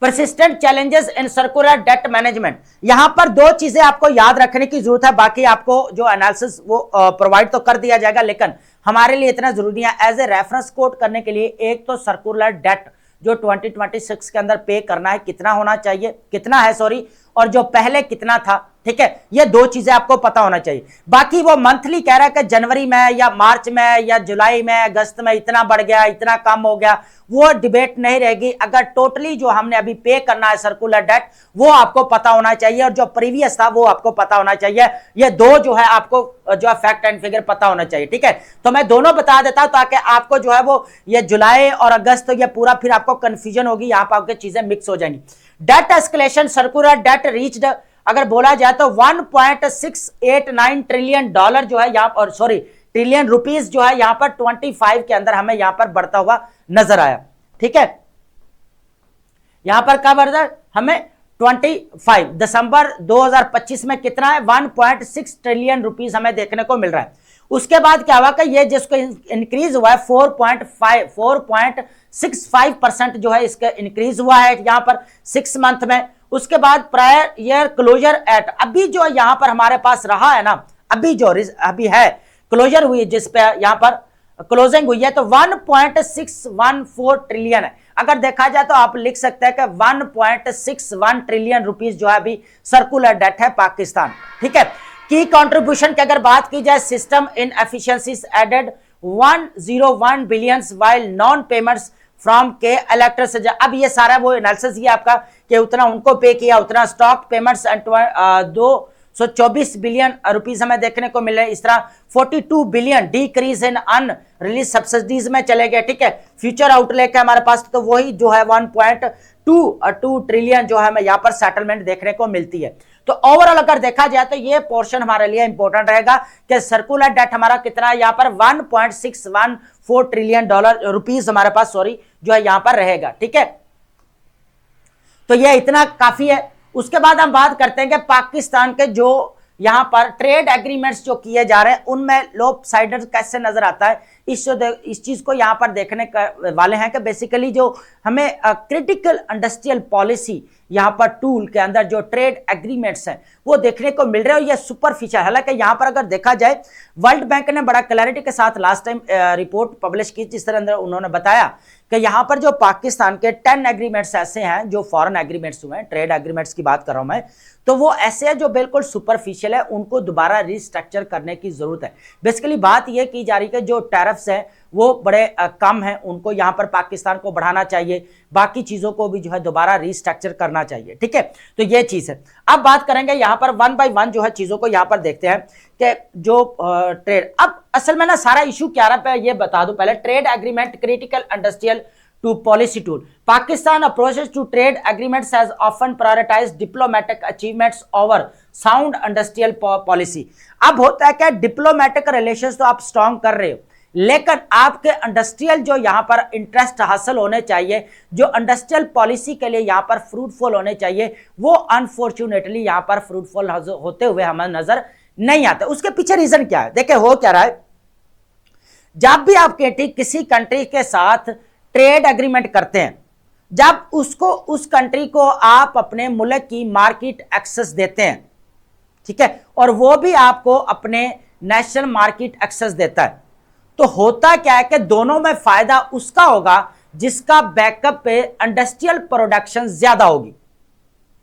Persistent challenges in circular debt management, यहां पर दो चीजें आपको याद रखने की जरूरत है, बाकी आपको जो एनालिसिस वो प्रोवाइड तो कर दिया जाएगा, लेकिन हमारे लिए इतना जरूरी है एज ए रेफरेंस कोट करने के लिए। एक तो सर्कुलर डेट जो 2026 के अंदर पे करना है कितना होना चाहिए, कितना है सॉरी, और जो पहले कितना था, ठीक है, ये दो चीजें आपको पता होना चाहिए। बाकी वो मंथली कह रहा है कि जनवरी में या मार्च में या जुलाई में अगस्त में इतना बढ़ गया, इतना कम हो गया, वो डिबेट नहीं रहेगी। अगर टोटली जो हमने अभी पे करना है सर्कुलर डेट वो आपको पता होना चाहिए, और जो प्रीवियस था वो आपको पता होना चाहिए। ये दो जो है आपको जो है फैक्ट एंड फिगर पता होना चाहिए, ठीक है। तो मैं दोनों बता देता हूं ताकि आपको जो है वो ये जुलाई और अगस्त ये पूरा फिर आपको कंफ्यूजन होगी, यहां पर आपकी चीजें मिक्स हो जाएंगी। Debt escalation, circular debt reached अगर बोला जाए तो 1.689 ट्रिलियन डॉलर जो है यहां पर, सॉरी ट्रिलियन रुपीस जो है यहां पर 25 के अंदर हमें यहां पर बढ़ता हुआ नजर आया, ठीक है। यहां पर क्या बढ़ रहा है हमें 25 दिसंबर 2025 में कितना है 1.6 ट्रिलियन रुपीस हमें देखने को मिल रहा है। उसके बाद क्या हुआ कि ये जिसको इंक्रीज हुआ है 4.65% जो है इसका इंक्रीज हुआ है यहां पर 6 मंथ में। उसके बाद प्रायर ईयर क्लोजर एट, अभी जो यहां पर हमारे पास रहा है ना, अभी जो अभी है क्लोजर हुई जिस पे यहां पर क्लोजिंग हुई है तो 1.614 ट्रिलियन है। अगर देखा जाए तो आप लिख सकते हैं कि 1.61 ट्रिलियन रुपीस जो है अभी सर्कुलर डेट है पाकिस्तान, ठीक है। की कंट्रीब्यूशन की अगर बात की जाए, system in efficiencies added 101 billions while non payments from K electors. अब ये सारा वो एनालिसिस ये आपका कि उतना उनको पे किया, उतना स्टॉक पेमेंट्स 224 बिलियन रुपीस हमें देखने को मिले। इस तरह 42 billion decrease in unreleased subsidies में चले गए, ठीक है। फ्यूचर आउटलेक है हमारे पास तो वही जो है 1.2 ट्रिलियन जो है हमें यहाँ पर सेटलमेंट देखने को मिलती है। तो ओवरऑल अगर देखा जाए तो ये पोर्शन हमारे लिए इंपॉर्टेंट रहेगा कि सर्कुलर डेट हमारा कितना है यहाँ पर 1.614 ट्रिलियन डॉलर रुपीस हमारे पास सॉरी जो है यहाँ पर रहेगा, ठीक है। तो ये इतना काफी है। उसके बाद हम बात करते हैं कि पाकिस्तान के जो यहां पर ट्रेड एग्रीमेंट्स जो किए जा रहे हैं उनमें लॉपसाइडेड कैसे नजर आता है, इस चीज को यहां पर देखने वाले हैं कि बेसिकली जो हमें क्रिटिकल इंडस्ट्रियल पॉलिसी यहां पर टूल के अंदर जो ट्रेड एग्रीमेंट्स हैं वो देखने को मिल रहे हैं। और ये सुपरफिशियल, हालांकि यहां पर अगर देखा जाए वर्ल्ड बैंक ने बड़ा क्लैरिटी के साथ लास्ट टाइम रिपोर्ट पब्लिश की, जिस तरह अंदर उन्होंने बताया कि यहां पर जो पाकिस्तान के 10 एग्रीमेंट्स ऐसे हैं जो फॉरेन एग्रीमेंट्स हुए हैं, ट्रेड एग्रीमेंट्स की बात कर रहा हूं मैं, तो वो ऐसे हैं जो बिल्कुल सुपरफिशियल है, उनको दोबारा रिस्ट्रक्चर करने की जरूरत है। बेसिकली बात यह की जा रही है कि जो टैरिफ्स हैं वो बड़े कम हैं, उनको यहां पर पाकिस्तान को बढ़ाना चाहिए, बाकी चीजों को भी जो है दोबारा रिस्ट्रक्चर करना चाहिए, ठीक है। तो ये चीज है। अब बात करेंगे यहां पर वन बाय वन जो है चीजों को यहां पर देखते हैं कि जो ट्रेड, अब असल में ना सारा इशू क्या रहा है ये बता दूं पहले। Trade agreement critical industrial to policy tool. Pakistan approaches to trade agreements has often prioritized diplomatic achievements over sound industrial policy. अब होता है क्या, डिप्लोमेटिक रिलेशंस तो आप स्ट्रॉन्ग कर रहे हो, लेकिन आपके इंडस्ट्रियल जो यहाँ पर इंटरेस्ट हासिल होने चाहिए, जो इंडस्ट्रियल पॉलिसी के लिए यहाँ पर फ्रूटफुल होने चाहिए, वो अनफॉर्चुनेटली यहाँ पर फ्रूटफुल होते हुए हमें नजर नहीं आते। उसके पीछे रीजन क्या है, देखिए हो क्या रहा है। जब भी आप किसी कंट्री के साथ ट्रेड एग्रीमेंट करते हैं, जब उसको उस कंट्री को आप अपने मुल्क की मार्केट एक्सेस देते हैं, ठीक है, और वो भी आपको अपने नेशनल मार्केट एक्सेस देता है, तो होता क्या है कि दोनों में फायदा उसका होगा जिसका बैकअप पे इंडस्ट्रियल प्रोडक्शन ज्यादा होगी,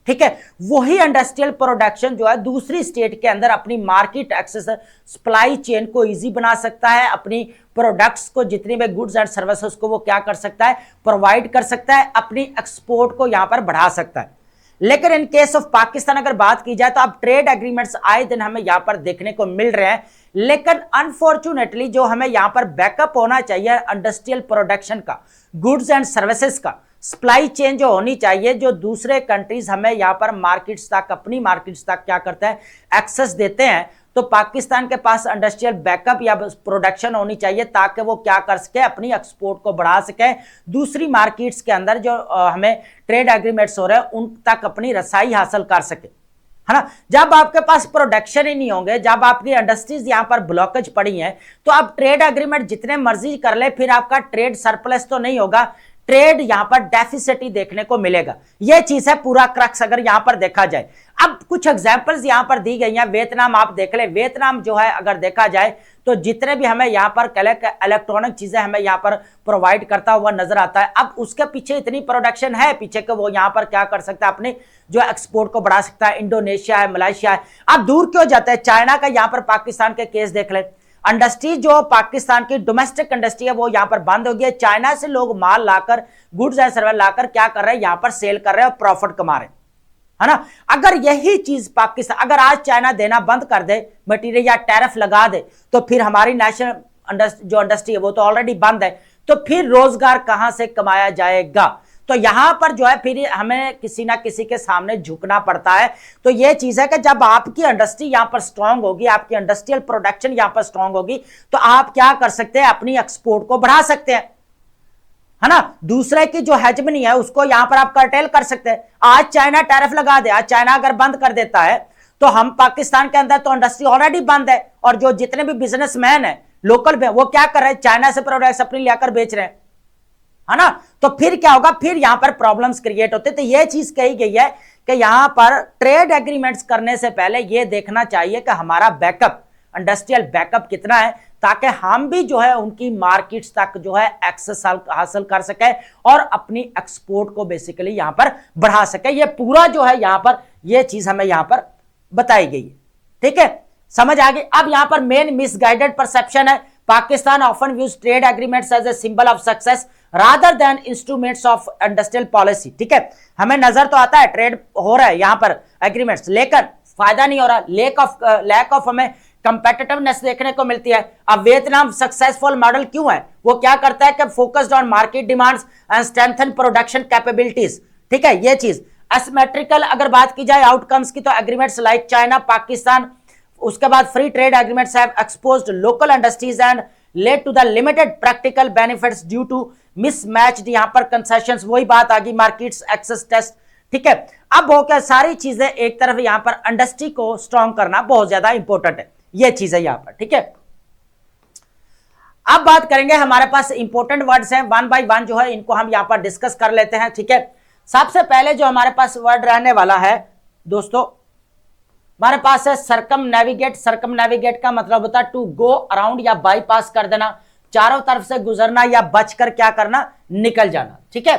ठीक है। वही इंडस्ट्रियल प्रोडक्शन जो है दूसरी स्टेट के अंदर अपनी मार्केट एक्सेस सप्लाई चेन को इजी बना सकता है, अपनी प्रोडक्ट्स को जितनी भी गुड्स एंड सर्विसेज को वो क्या कर सकता है, प्रोवाइड कर सकता है, अपनी एक्सपोर्ट को यहां पर बढ़ा सकता है। लेकिन इन केस ऑफ पाकिस्तान अगर बात की जाए तो अब ट्रेड एग्रीमेंट्स आए दिन हमें यहां पर देखने को मिल रहे हैं, लेकिन अनफॉर्चुनेटली जो हमें यहां पर बैकअप होना चाहिए इंडस्ट्रियल प्रोडक्शन का, गुड्स एंड सर्विसेज का, सप्लाई चेन जो होनी चाहिए, जो दूसरे कंट्रीज हमें यहां पर मार्केट्स तक, अपनी मार्केट्स तक क्या करते हैं, एक्सेस देते हैं, तो पाकिस्तान के पास इंडस्ट्रियल बैकअप या प्रोडक्शन होनी चाहिए ताकि वो क्या कर सके, अपनी एक्सपोर्ट को बढ़ा सके, दूसरी मार्केट्स के अंदर जो हमें ट्रेड एग्रीमेंट्स हो रहे हैं उन तक अपनी रसाई हासिल कर सके, है ना। जब आपके पास प्रोडक्शन ही नहीं होंगे, जब आपकी इंडस्ट्रीज यहां पर ब्लॉकेज पड़ी हैं, तो आप ट्रेड एग्रीमेंट जितने मर्जी कर ले, फिर आपका ट्रेड सरप्लस तो नहीं होगा, ट्रेड यहां पर डेफिसिट ही देखने को मिलेगा। यह चीज है पूरा क्रक्स अगर यहां पर देखा जाए। अब कुछ एग्जांपल्स यहां पर दी गई हैं। वियतनाम आप देख ले, वियतनाम जो है अगर देखा जाए तो जितने भी हमें यहां पर इलेक्ट्रॉनिक चीजें हमें यहां पर प्रोवाइड करता हुआ नजर आता है। अब उसके पीछे इतनी प्रोडक्शन है पीछे के वो यहां पर क्या कर सकता है, अपने जो एक्सपोर्ट को बढ़ा सकता है। इंडोनेशिया है, मलेशिया है। अब दूर क्यों जाता है, चाइना का यहां पर पाकिस्तान के केस देख ले। इंडस्ट्री जो पाकिस्तान की डोमेस्टिक इंडस्ट्री है वो यहां पर बंद हो गई है। चाइना से लोग माल लाकर, गुड्स एंड सर्विस लाकर क्या कर रहे हैं, यहां पर सेल कर रहे हैं और प्रॉफिट कमा रहे हैं, है ना। अगर यही चीज पाकिस्तान, अगर आज चाइना देना बंद कर दे मटेरियल या टैरिफ लगा दे, तो फिर हमारी नेशनल जो इंडस्ट्री है वो तो ऑलरेडी बंद है, तो फिर रोजगार कहां से कमाया जाएगा। तो यहां पर जो है फिर हमें किसी ना किसी के सामने झुकना पड़ता है। तो यह चीज है कि जब आपकी इंडस्ट्री यहां पर स्ट्रांग होगी, आपकी इंडस्ट्रियल प्रोडक्शन यहां पर स्ट्रांग होगी, तो आप क्या कर सकते हैं, अपनी एक्सपोर्ट को बढ़ा सकते हैं, है ना। दूसरे की जो हेजमनी है उसको यहां पर आप कर्टेल कर सकते हैं। आज चाइना टैरिफ लगा दे, आज चाइना अगर बंद कर देता है तो हम पाकिस्तान के अंदर तो इंडस्ट्री ऑलरेडी बंद है, और जो जितने भी बिजनेसमैन है लोकल में वो क्या कर रहे हैं, चाइना से प्रोडक्ट्स अपनी लेकर बेच रहे हैं, है ना। तो फिर क्या होगा, फिर यहां पर प्रॉब्लम्स क्रिएट होते। तो यह चीज कही गई है कि यहां पर ट्रेड एग्रीमेंट्स करने से पहले यह देखना चाहिए कि हमारा बैकअप, इंडस्ट्रियल बैकअप कितना है, ताकि हम भी जो है उनकी मार्केट्स तक जो है एक्सेस हासिल कर सके और अपनी एक्सपोर्ट को बेसिकली यहां पर बढ़ा सके। ये पूरा जो है यहां पर यह चीज हमें यहां पर बताई गई है, ठीक है, समझ आ गई। अब यहां पर मेन मिसगाइडेड परसेप्शन है, Pakistan often views trade agreements as a symbol of success rather than instruments of industrial policy, ठीक है। हमें नजर तो आता है ट्रेड हो रहा है यहां पर एग्रीमेंट्स, लेकिन फायदा नहीं हो रहा, लैक ऑफ हमें कंपेटिटिवनेस देखने को मिलती है। अब वियतनाम सक्सेसफुल मॉडल क्यों है, वो क्या करता है कि focused on market demands and strengthen production capabilities, ठीक है। ये चीज एसिमेट्रिकल अगर बात की जाए आउटकम्स की, तो एग्रीमेंट्स लाइक चाइना, पाकिस्तान, उसके बाद free trade agreements have exposed local industries and led to the limited practical benefits due to mismatched यहां पर कंसेशंस, वही बात आ गई, मार्केट्स एक्सेस टेस्ट, ठीक है। अब हो क्या, सारी चीजें एक तरफ यहां पर इंडस्ट्री को स्ट्रांग करना बहुत ज्यादा इंपॉर्टेंट है, ये चीज है यहां पर, ठीक है। अब बात करेंगे, हमारे पास इंपॉर्टेंट वर्ड्स हैं, वन बाय वन जो है इनको हम यहां पर डिस्कस कर लेते हैं, ठीक है। सबसे पहले जो हमारे पास वर्ड रहने वाला है दोस्तों, हमारे पास है सरकम नेविगेट। सरकम नेविगेट का मतलब होता है टू गो अराउंड या बाईपास कर देना, चारों तरफ से गुजरना या बचकर क्या करना, निकल जाना, ठीक है।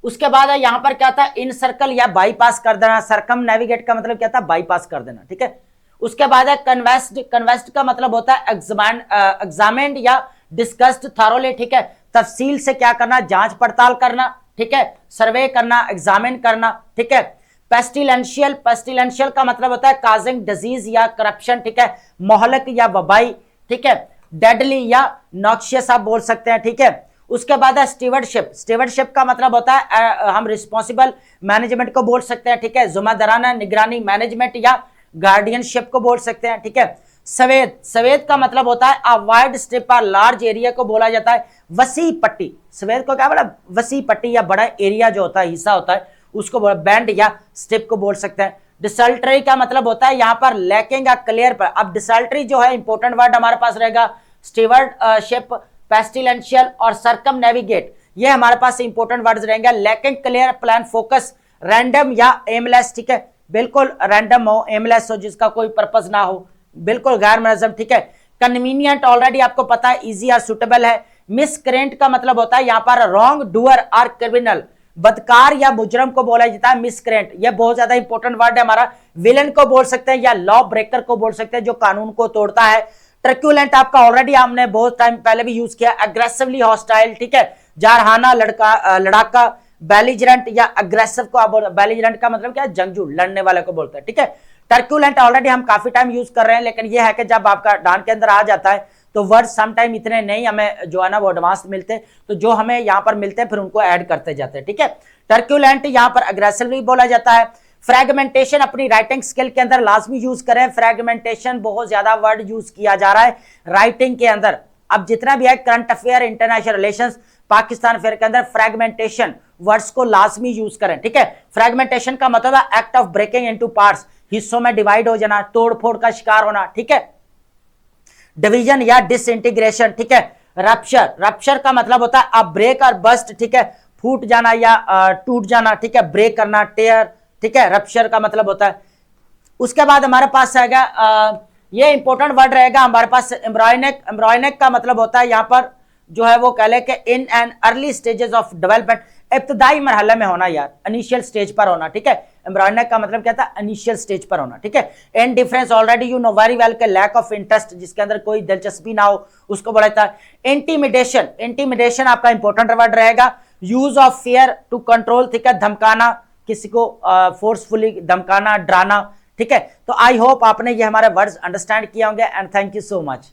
उसके बाद है यहां पर क्या था, इन सर्कल या बाईपास कर देना। सरकम नेविगेट का मतलब क्या था, बाईपास कर देना, ठीक है। उसके बाद है कन्वेस्ट। कन्वेस्ट का मतलब होता है एग्जामिन्ड या डिस्कस्ड थॉरोली, ठीक है। तफसील से क्या करना, जांच पड़ताल करना, ठीक है, सर्वे करना, एग्जामिन करना, ठीक है। पेस्टिलेंशियल, पेस्टिलेंशियल का मतलब होता है काजिंग डिजीज या करप्शन, ठीक है, मोहलक या वबाई, ठीक है। डेडली या नॉक्शियस आप बोल सकते हैं, ठीक है। उसके बाद है स्टीवर्डशिप। स्टीवर्डशिप का मतलब होता है हम रिस्पॉन्सिबल मैनेजमेंट को बोल सकते हैं, ठीक है, जिम्मेदाराना निगरानी, मैनेजमेंट या गार्डियनशिप को बोल सकते हैं, ठीक है। सवेद, सवेद का मतलब होता है अ वाइड स्ट्रिप और लार्ज एरिया को बोला जाता है, वसी पट्टी। सवेद को क्या बोला, वसी पट्टी या बड़ा एरिया जो होता है, हिस्सा होता है, उसको बैंड या स्ट्रिप को बोल सकते हैं। डिसल्टरी का मतलब होता है यहां पर लैकिंग या क्लियर पर। अब डिसल्टरी जो है इंपॉर्टेंट वर्ड हमारे पास रहेगा, स्टीवर्डशिप, पेस्टिलेंशियल और सरकम नेविगेट, ये हमारे पास इंपॉर्टेंट वर्ड्स रहेंगे। Lacking clear plan, focus, random या एमलेस, ठीक है, बिल्कुल रैंडम हो, एमलेस हो, जिसका कोई पर्पस ना हो, बिल्कुल गैर मुनज़्ज़म, ठीक है। कन्वीनियंट ऑलरेडी आपको पता है, इजी और सुटेबल है। मिसक्रेंट का मतलब होता है यहां पर रॉन्ग डूअर और क्रिमिनल, बदकार या मुजरम को बोला जाता है मिसक्रेंट, यह बहुत ज्यादा इंपॉर्टेंट वर्ड है हमारा। विलन को बोल सकते हैं या लॉ ब्रेकर को बोल सकते हैं, जो कानून को तोड़ता है। ट्रक्यूलेंट आपका ऑलरेडी हमने बहुत टाइम पहले भी यूज किया, अग्रेसिवली हॉस्टाइल, ठीक है, जारहाना, लड़ाका, बेलिजरेंट या अग्रेसिव को आप, बेलिजरेंट का मतलब क्या है, जंगजू, लड़ने वाले को बोलते हैं, ठीक है। टर्क्यूलेंट ऑलरेडी हम काफी टाइम यूज कर रहे हैं, लेकिन यह है कि जब आपका डान के अंदर आ जाता है तो वर्ड सम टाइम इतने नहीं हमें जो है ना वो एडवांस मिलते, तो जो हमें यहाँ पर मिलते हैं फिर उनको ऐड करते जाते हैं, ठीक है। टर्क्यूलेंट यहाँ पर अग्रेसिवली बोला जाता है। फ्रैगमेंटेशन अपनी राइटिंग स्किल के अंदर लाजमी यूज करें। फ्रैगमेंटेशन बहुत ज्यादा वर्ड यूज किया जा रहा है राइटिंग के अंदर। अब जितना भी है current affair, international relations, Pakistan affair के अंदर फ्रैगमेंटेशन वर्ड्स को लाजमी यूज करें, ठीक है। फ्रैगमेंटेशन का मतलब है act of breaking into parts, हिस्सों में डिवाइड हो जाना, तोड़फोड़ का शिकार होना, ठीक है। डिवीजन या डिसइंटीग्रेशन, ठीक है। रप्चर, रप्चर का मतलब होता है अब ब्रेक और बस्ट, ठीक है, फूट जाना या टूट जाना, ठीक है, ब्रेक करना, टेयर, ठीक है, रप्चर का मतलब होता है। उसके बाद हमारे पास आएगा ये इंपॉर्टेंट वर्ड रहेगा हमारे पास एम्ब्रॉयनिक। एम्ब्रॉयनिक का मतलब होता है यहां पर जो है वो कह ले कि in an early stages of development, इब्तदाई मरहले में होना यार, इनिशियल स्टेज पर होना, ठीक है। एम्ब्रॉयनिक का मतलब क्या था, इनिशियल स्टेज पर होना, ठीक है। In difference already you know very well के लैक ऑफ इंटरेस्ट, जिसके अंदर कोई दिलचस्पी ना हो उसको बोला जाता है इंटीमिडेशन। इंटीमिडेशन आपका इंपॉर्टेंट वर्ड रहेगा। Use of fear to control, ठीक है, धमकाना, किसी को फोर्सफुली धमकाना, डराना, ठीक है। तो आई होप आपने ये हमारे वर्ड्स अंडरस्टैंड किए होंगे and thank you so much.